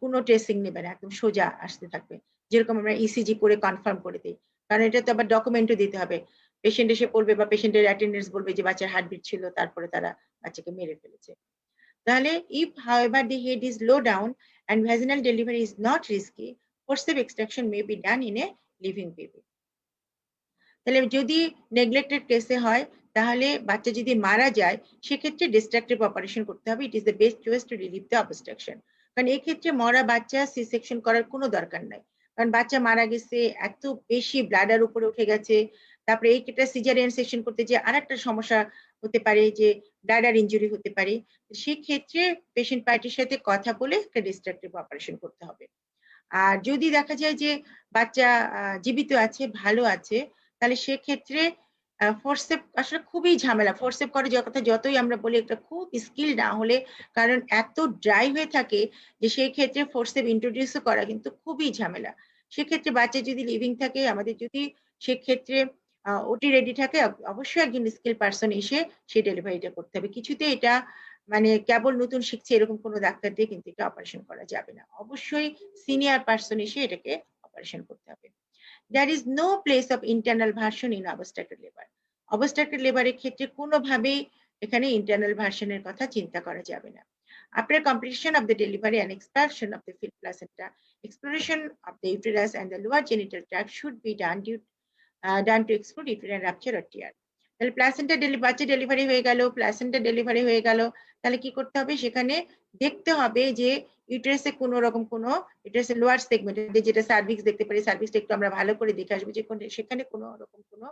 কোনো ট্রেসিং নেবে না, একদম সোজা আসতে থাকবে, যেরকম আমরা ইসিজি করে কনফার্ম করে দিই। কারণ এটা তো আবার ডকুমেন্টও দিতে হবে। পেশেন্ট এসে পড়বে বা পেশেন্টের অ্যাটেন্ডেন্স বলবে যে বাচ্চার হার্টবিট ছিল, তারপরে তারা বাচ্চাকে মেরে ফেলেছে। তাহলে if however the head is low down and vaginal delivery is not risky, forceps extraction may be done in a living baby. তাহলে যদি নেগলেক্টেড কেসে হয়, তাহলে বাচ্চা যদি মারা যায় সেক্ষেত্রে ডিস্ট্রাকটিভ অপারেশন করতে হবে। It is the best choice to relieve the obstruction. কারণ এই ক্ষেত্রে মরা বাচ্চা সি সেকশন করার কোনো দরকার নাই, কারণ বাচ্চা মারা গেছে, এত বেশি ব্লাডার উপরে উঠে গেছে। তারপরে এইটা সিজারিয়ান সেকশন করতে যে আরেকটা সমস্যা হতে পারে যে ব্লাডার ইনজুরি হতে পারে। সেক্ষেত্রে পেশেন্ট পার্টির সাথে কথা বলে একটা ডিস্ট্রাকটিভ অপারেশন করতে হবে। আর যদি দেখা যায় যে বাচ্চা জীবিত আছে, ভালো আছে, তাহলে সেক্ষেত্রে ফোরসেপ আসলে খুবই ঝামেলা। ফোরসেপ করে কথা যতই আমরা বলি একটা খুব স্কিল না হলে, কারণ এত ড্রাই হয়ে থাকে যে সেই ক্ষেত্রে ফোরসেপ ইন্ট্রোডিউসও করা কিন্তু খুবই ঝামেলা। সেক্ষেত্রে বাচ্চা যদি লিভিং থাকে, আমাদের যদি সেক্ষেত্রে ওটি রেডি থাকে, অবশ্যই একজন স্কিল পার্সন এসে সেই ডেলিভারিটা করতে হবে। কিছুতেই এটা মানে কেবল নতুন শিখছে এরকম কোনো ডাক্তার দিয়ে কিন্তু এটা অপারেশন করা যাবে না। অবশ্যই সিনিয়র পার্সন এসে এটাকে অপারেশন করতে হবে। There is no place of internal version in obstetric labor. Obstetric labor এর ক্ষেত্রে কোনোভাবেই এখানে ইন্টারনাল ভার্সনের কথা চিন্তা করা যাবে না। After completion of the delivery and expulsion of the filled placenta, exploration of the uterus and the lower genital tract should be done to exclude uterine rupture or tear. তাহলে প্লাসেন্টা বাচ্চা delivery হয়ে গেল, placenta delivery হয়ে গেল, তাহলে কি করতে হবে? সেখানে দেখতে হবে যে ইউটেরাসে কোনো রকম কোনো ইউটেরাসের লোয়ার সেগমেন্টে যেটা সার্ভিক্স দেখতে পারি, সার্ভিক্সটা একটু আমরা ভালো করে দেখে আসবো যে সেখানে কোনো রকম কোনো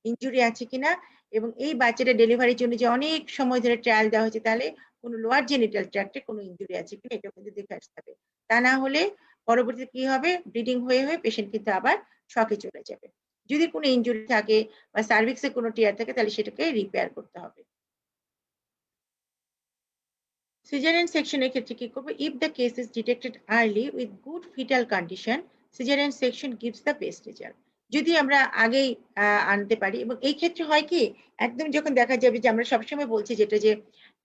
ইনজুরি আছে কিনা। এবং এই বাচ্চাটা ডেলিভারির জন্য যে অনেক সময় ধরে ট্রায়াল দেওয়া হয়েছে, তাহলে কোনো লোয়ার জেনিটাল ট্র্যাক্টে কোনো ইনজুরি আছে কিনা এটা কিন্তু দেখে আসতে হবে। তা না হলে পরবর্তীতে কি হবে? ব্লিডিং হয়ে হয়ে পেশেন্ট কিন্তু আবার শকে চলে যাবে। যদি কোনো ইনজুরি থাকে বা সার্ভিক্সে কোনো টিয়ার থাকে তাহলে সেটাকে রিপেয়ার করতে হবে। সিজারিয়ান সেকশনের ক্ষেত্রে কি করব? If the case is detected early with good fetal condition, caesarean section gives the best result. যদি আমরা আগেই আনতে পারি, এবং এই ক্ষেত্রে হয় কি, একদম যখন দেখা যাবে যে আমরা সবসময় বলছি যেটা যে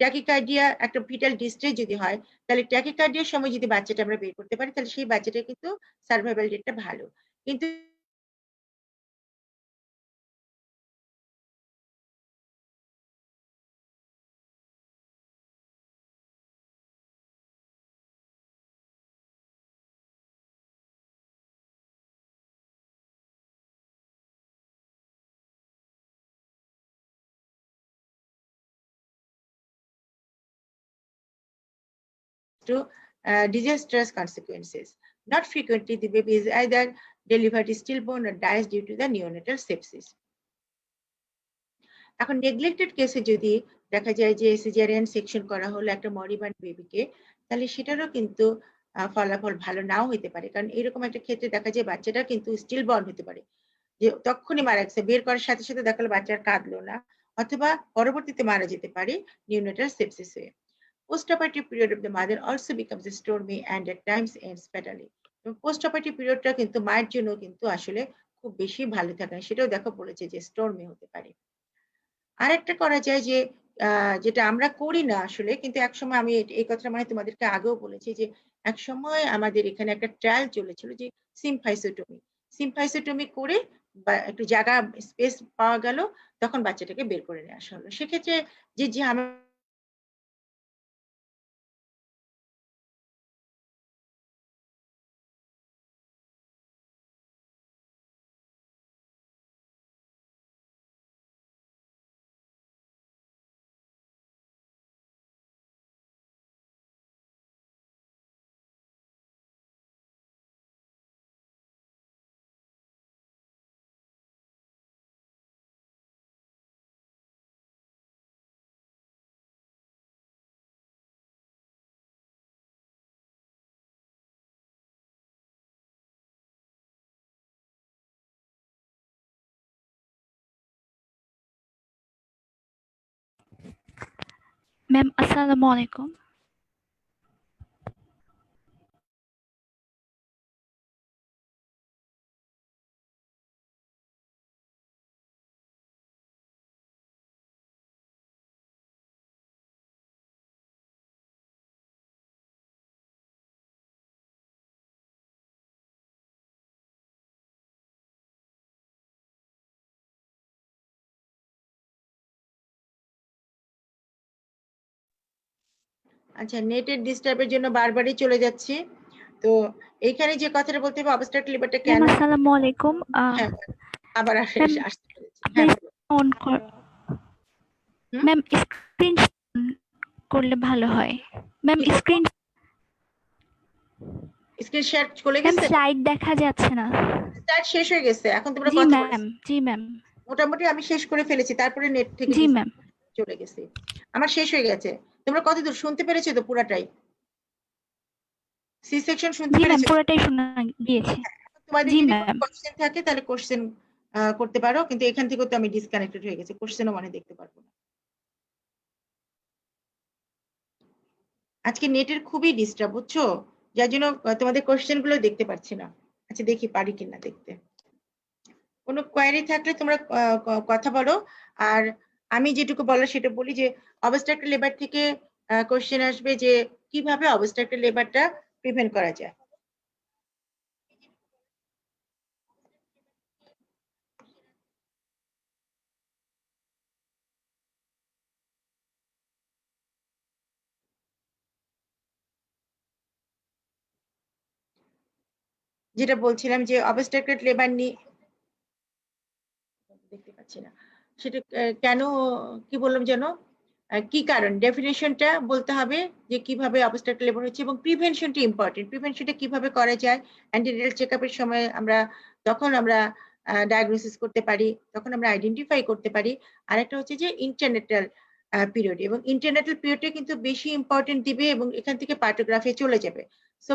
ট্যাকিকার্ডিয়া একটা ফিটাল ডিস্ট্রেস যদি হয়, তাহলে ট্যাকিকার্ডিয়ার সময় যদি বাচ্চাটা আমরা বের করতে পারি তাহলে সেই বাচ্চাটা কিন্তু সার্ভাইভাল রেটটা ভালো। কিন্তু to disastrous consequences. Not frequently, the baby is either delivered stillborn or dies due to the neonatal sepsis. এখন নেগলেক্টেড কেসে যদি দেখা যায় যে সিজারিয়ান সেকশন করা হলো একটা মরিবান্ড বেবিকে, তাহলে সেটারও কিন্তু ফলাফল ভালো নাও হতে পারে। কারণ এরকম একটা ক্ষেত্রে দেখা যায় বাচ্চাটা কিন্তু স্টিল বর্ন হতে পারে, যে তখনই মারা গেছে, বের করার সাথে সাথে দেখা গেলো বাচ্চার কাঁদলো না, অথবা পরবর্তীতে মারা যেতে পারে নিউনেটাল সেপসিস হয়ে। Postoperative period of the mother also becomes stormy and at times ends fatally. Post operative পিরিয়ডটা কিন্তু মায়ের জন্য কিন্তু আসলে খুব বেশি ভালো থাকে না, সেটাও দেখো বলেছে যে স্টর্মি হতে পারে। আরেকটা করা যায় যে যেটা আমরা করি না আসলে, কিন্তু একসময় আমি এই কথাটা মানে তোমাদেরকে আগেও বলেছি যে একসময় আমাদের এখানে একটা ট্রায়াল চলেছিল যে সিম্পাইসোটমি। সিম্পাইসোটমি করে বা একটু জায়গা স্পেস পাওয়া গেল, তখন বাচ্চাটাকে বের করে নিয়ে আসা হলো। সেক্ষেত্রে যে ম্যাম আসসালামু আলাইকুম। আচ্ছা, নেটের ডিস্টার্বের জন্য বারবারই চলে যাচ্ছি। তো এইখানে যে কথাটা বলতে হবে, অবস্ট্রাক্ট লিভারটা ম্যাম কেন, আসসালামু আলাইকুম। হ্যাঁ আবার ম্যাম আসতে পেরেছি, আপনি হ্যাঁ বলো। অন কর হুম? ম্যাম, স্ক্রিন করলে ভালো হয়। ম্যাম কি করবো? স্ক্রিন স্ক্রিন শেয়ার চলে ম্যাম গেছে? স্লাইড দেখা যাচ্ছে না। স্টার্ট শেষ হয়ে গেছে, এখন তোমরা জি কথা ম্যাম, বলেছো। জি ম্যাম, মোটামুটি আমি শেষ করে ফেলেছি, তারপরে নেট থেকে জি ম্যাম, চলে গেছে। আমার শেষ হয়ে গেছে। তোমরা কতদূর শুনতে পেরেছো তো পুরাটাই? সি সেকশন শুনতে জি ম্যাম পেরেছো? পুরোটাই শোনা গিয়েছে। তোমাদের জি যদি কোনো ম্যাম। কোশ্চেন থাকে তাহলে কোশ্চেন করতে পারো, কিন্তু এখান থেকেও তো আমি ডিসকানেক্টেড হয়ে গেছি, কোশ্চেনও মানে দেখতে পারবো না। আজকে নেটের খুবই ডিস্টার্ব, বুঝছো? যার জন্য তোমাদের কোশ্চেন গুলো দেখতে পাচ্ছি না। আচ্ছা দেখি পারি কিনা দেখতে। কোনো কোয়েরি থাকলে তোমরা কথা বলো। আর আমি যেটুকু বলার সেটা বলি যে অবস্ট্রাক্টিভ লেবার থেকে কোশ্চেন আসবে যে কিভাবে অবস্ট্রাক্টিভ লেবারটা প্রিভেন্ট করা যায়। যেটা বলছিলাম যে অবস্ট্রাক্টেড লেবার নিয়ে দেখতে পাচ্ছি না, সেটা কেন, কি বললাম যেন, কি কারণ, ডেফিনেশনটা বলতে হবে যে কিভাবে অবস্ট্রাক্টেড লেবার হচ্ছে, এবং প্রিভেনশনটা ইম্পর্টেন্ট। প্রিভেনশনটা কিভাবে করা যায়, অ্যান্টিনেটাল চেকআপের সময় আমরা তখন আমরা ডায়াগনোসিস করতে পারি, তখন আমরা আইডেন্টিফাই করতে পারি। আরেকটা হচ্ছে যে ইন্টারনেটাল পিরিয়ড, এবং ইন্টারনেটাল পিরিয়ডে কিন্তু বেশি ইম্পর্টেন্ট দিবে এবং এখান থেকে পার্টোগ্রাফি চলে যাবে। সো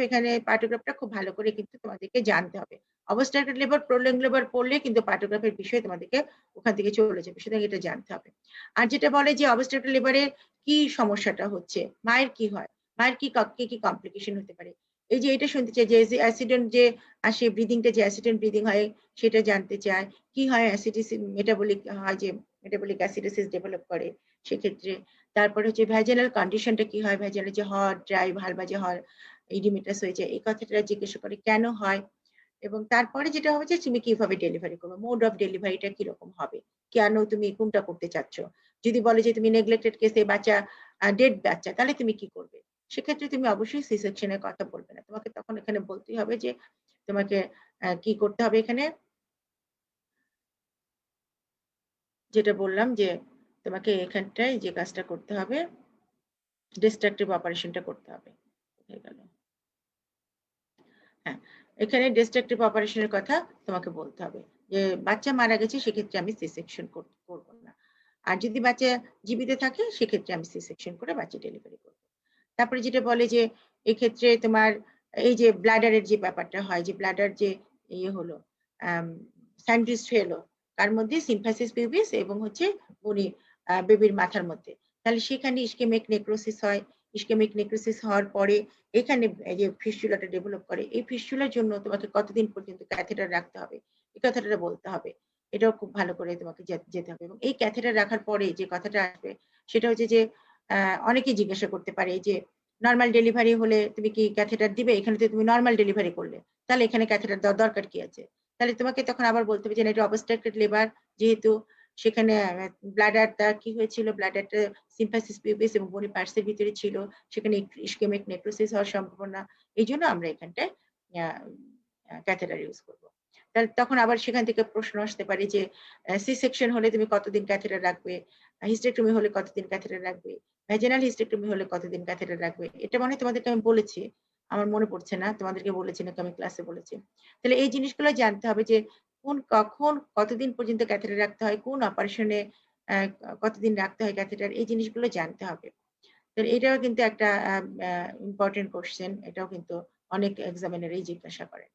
এখানে পার্টোগ্রাফটা খুব ভালো করে কিন্তু তোমাদেরকে জানতে হবে। অবস্ট্রাকটেড লেবার, প্রোলংড লেবার পড়লে কিন্তু পার্টোগ্রাফের বিষয়ে তোমাদেরকে ওখান থেকে চলে যাবে। সুতরাং এটা জানতে হবে। আর যেটা বলে যে অবস্ট্রাকটেড লেবারে কি সমস্যাটা হচ্ছে, মায়ের কি হয়, মায়ের কি কমপ্লিকেশন হতে পারে। এই যে এটা শুনতে চাই যে অ্যাসিডেন্ট যে আসে, ব্রিদিংটা যে অ্যাসিডেন্ট ব্রিদিং হয় সেটা জানতে চায়। কি হয় অ্যাসিডিসিস, মেটাবলিক হয় যে মেটাবলিক অ্যাসিডোসিস ডেভেলপ করে সেক্ষেত্রে। তারপরে হচ্ছে ভ্যাজিনাল কন্ডিশনটা কি হয়, ভ্যাজিনাল যে হট, ড্রাই, ভালভা যে হয়, ইডিমিটাস হয়ে যায়, এই কথাটা জিজ্ঞেস করে কেন হয়। এবং তারপরে যেটা হবে যে তুমি কিভাবে ডেলিভারি করবে, মোড অফ ডেলিভারিটা কিরকম হবে, কেন তুমি কোনটা করতে চাচ্ছ। যদি বলে যে তুমি নেগলেক্টেড কেসে বাচ্চা, ডেড বাচ্চা, তাহলে তুমি কি করবে। সেক্ষেত্রে তুমি অবশ্যই সি সেকশনের কথা বলবে না, তোমাকে তখন এখানে বলতেই হবে যে তোমাকে কি করতে হবে এখানে, যেটা বললাম যে তোমাকে এখানটায় যে কাজটা করতে হবে, ডিস্ট্রাকটিভ অপারেশনটা করতে হবে। হয়ে গেল। হ্যাঁ, এখানে ডিস্ট্রাকটিভ অপারেশনের কথা তোমাকে বলতে হবে যে বাচ্চা মারা গেছে সেক্ষেত্রে আমি সি সেকশন করবো না। আর যদি বাচ্চা জীবিত থাকে সেক্ষেত্রে আমি সি সেকশন করে বাচ্চা ডেলিভারি করবো। তারপরে যেটা বলে যে এক্ষেত্রে তোমার এই যে ব্লাডারের যে ব্যাপারটা হয়, যে ব্লাডার যে ইয়ে হলো, স্যান্ডউইচ হলো, তার মধ্যে সিম্ফাইসিস পিউবিস এবং হচ্ছে বনি বেবির মাথার মধ্যে, তাহলে সেখানে ইস্কেমিক নেক্রোসিস হয়। ইস্কেমিক নেক্রোসিস হওয়ার পরে এখানে এই যে ফিস্চুলাটা ডেভেলপ করে, এই ফিস্চুলার জন্য তোমাকে কতদিন পর্যন্ত ক্যাথেটার রাখতে হবে এই কথাটা বলতে হবে। এটাও খুব ভালো করে তোমাকে যেতে হবে। এবং এই ক্যাথেটার রাখার পরে যে কথাটা আসবে সেটা হচ্ছে যে অনেকেই জিজ্ঞাসা করতে পারে যে নর্মাল ডেলিভারি হলে তুমি কি ক্যাথেটার দিবে, এখানে তো তুমি নর্মাল ডেলিভারি করলে, তাহলে এখানে ক্যাথেটার দেওয়ার দরকার কি আছে। তাহলে তোমাকে তখন আবার বলতে হবে যে এটা অবস্ট্রাকটেড লেবার, যেহেতু সেখানে ব্লাডারটা কি হয়েছিল, ব্লাডারটা সিম্পাসিস পিউবিস এবং বনি পার্সের ভিতরে ছিল, সেখানে ইস্কেমিক নেক্রোসিস হওয়ার সম্ভাবনা, এই জন্য আমরা এখানটায় ক্যাথেটার ইউজ করব। তাহলে তখন আবার সেখান থেকে প্রশ্ন আসতে পারে যে সি সেকশন হলে তুমি কতদিন ক্যাথেটার রাখবে, হিস্টেক্টমি হলে কতদিন ক্যাথেটার রাখবে, ভ্যাজিনাল হিস্টেক্টমি হলে কতদিন ক্যাথেটার রাখবে। এটা মনে হয় তোমাদেরকে আমি বলেছি, আমার মনে পড়ছে না তোমাদেরকে বলেছি নাকি আমি ক্লাসে বলেছি। তাহলে এই জিনিসগুলো জানতে হবে যে কখন কতদিন পর্যন্ত ক্যাথেটার রাখতে হয়, কোন অপারেশনে কতদিন রাখতে হয় ক্যাথেটার, এই জিনিসগুলো জানতে হবে। তো এটাও কিন্তু একটা ইম্পর্টেন্ট কোশ্চেন, এটাও কিন্তু অনেক এক্সামিনারই জিজ্ঞাসা করে।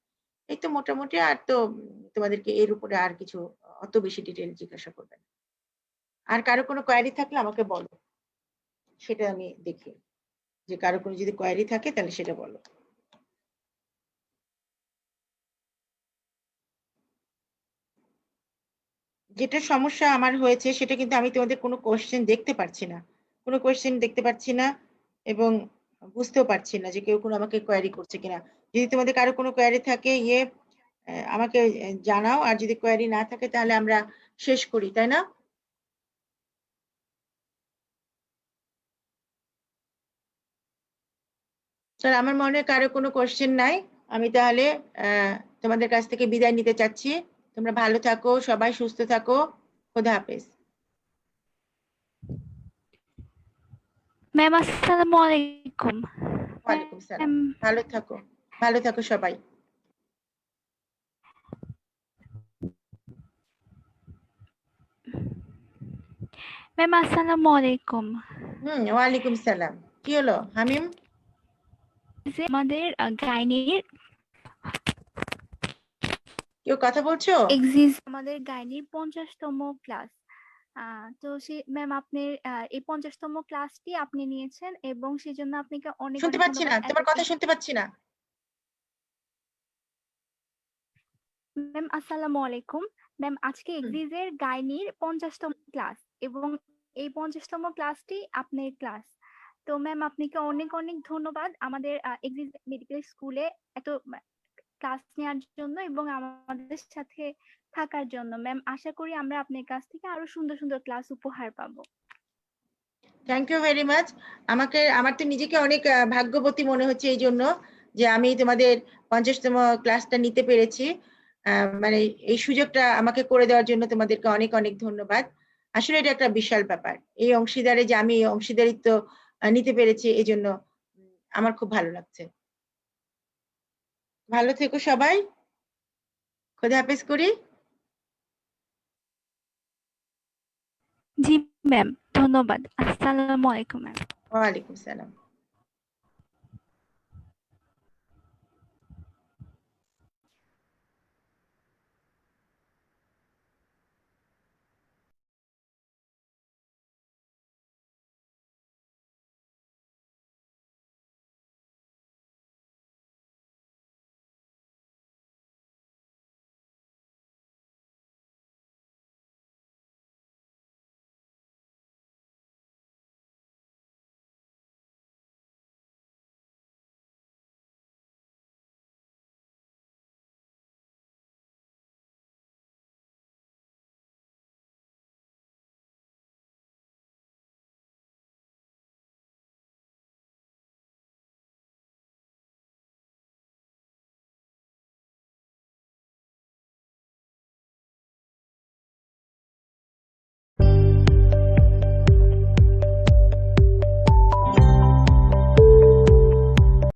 এই তো মোটামুটি, আর তো তোমাদেরকে এর উপরে আর কিছু অত বেশি ডিটেল জিজ্ঞাসা করবে না। আর কারো কোনো কোয়ারি থাকলে আমাকে বলো, সেটা আমি দেখি যে কারো কোনো যদি কোয়ারি থাকে তাহলে সেটা বলো। যেটা সমস্যা আমার হয়েছে সেটা কিন্তু আমি তোমাদের কোনো কোশ্চেন দেখতে পাচ্ছি না, কোনো কোশ্চেন দেখতে পাচ্ছি না এবং বুঝতেও পারছি না যে কেউ কোনো আমাকে কোয়ারি করছে কিনা। যদি তোমাদের কারো কোনো কোয়ারি থাকে আমাকে জানাও, আর যদি কোয়ারি না থাকে তাহলে আমরা শেষ করি, তাই না? স্যার আমার মনে হয় কারো কোনো কোশ্চেন নাই। আমি তাহলে তোমাদের কাছ থেকে বিদায় নিতে চাচ্ছি। তোমরা ভালো থাকো, সবাই সুস্থ থাকো। খোদা হাফেজ। ম্যাম আসসালামু আলাইকুম। ওয়ালাইকুম সালাম। ম্যাম ভালো থাকো, ভালো থাকো সবাই। ম্যাম আসসালামু আলাইকুম। ওয়ালাইকুম সালাম। কি হলো হামিম? যে আমাদের গাইনির কেউ কথা বলছো? আমাদের গাইনির 50তম ক্লাস। তো সে ম্যাম আপনি এই 50তম ক্লাসটি আপনি নিয়েছেন এবং সেজন্য আপনাকে অনেক শুনতে অনেক পাচ্ছি ধন্যবাদ। না, তোমার কথা শুনতে পাচ্ছি না। ম্যাম আসসালামু আলাইকুম। ম্যাম আজকে হুম, এক্সিজের গাইনির 50তম ক্লাস এবং এই 50তম ক্লাসটি আপনার ক্লাস। তো ম্যাম আপনাকে অনেক অনেক ধন্যবাদ আমাদের এক্সিজ মেডিকেল স্কুলে এত ক্লাস নেওয়ার জন্য এবং আমাদের সাথে থাকার জন্য। ম্যাম আশা করি আমরা আপনার কাছ থেকে আরো সুন্দর সুন্দর ক্লাস উপহার পাবো। Thank you very much. আমার তো নিজেকে অনেক ভাগ্যবতী মনে হচ্ছে এই জন্য যে আমি তোমাদের 50তম ক্লাসটা নিতে পেরেছি। মানে এই সুযোগটা আমাকে করে দেওয়ার জন্য তোমাদেরকে অনেক অনেক ধন্যবাদ। আসলে এটা একটা বিশাল ব্যাপার, এই অংশীদারে যে আমি এই অংশীদারিত্ব নিতে পেরেছি, এই জন্য আমার খুব ভালো লাগছে। ভালো থেকো সবাই, খোদা হাফেজ করি। জি ম্যাম, ধন্যবাদ। আসসালামু আলাইকুম ম্যাম। ওয়ালাইকুম সালাম।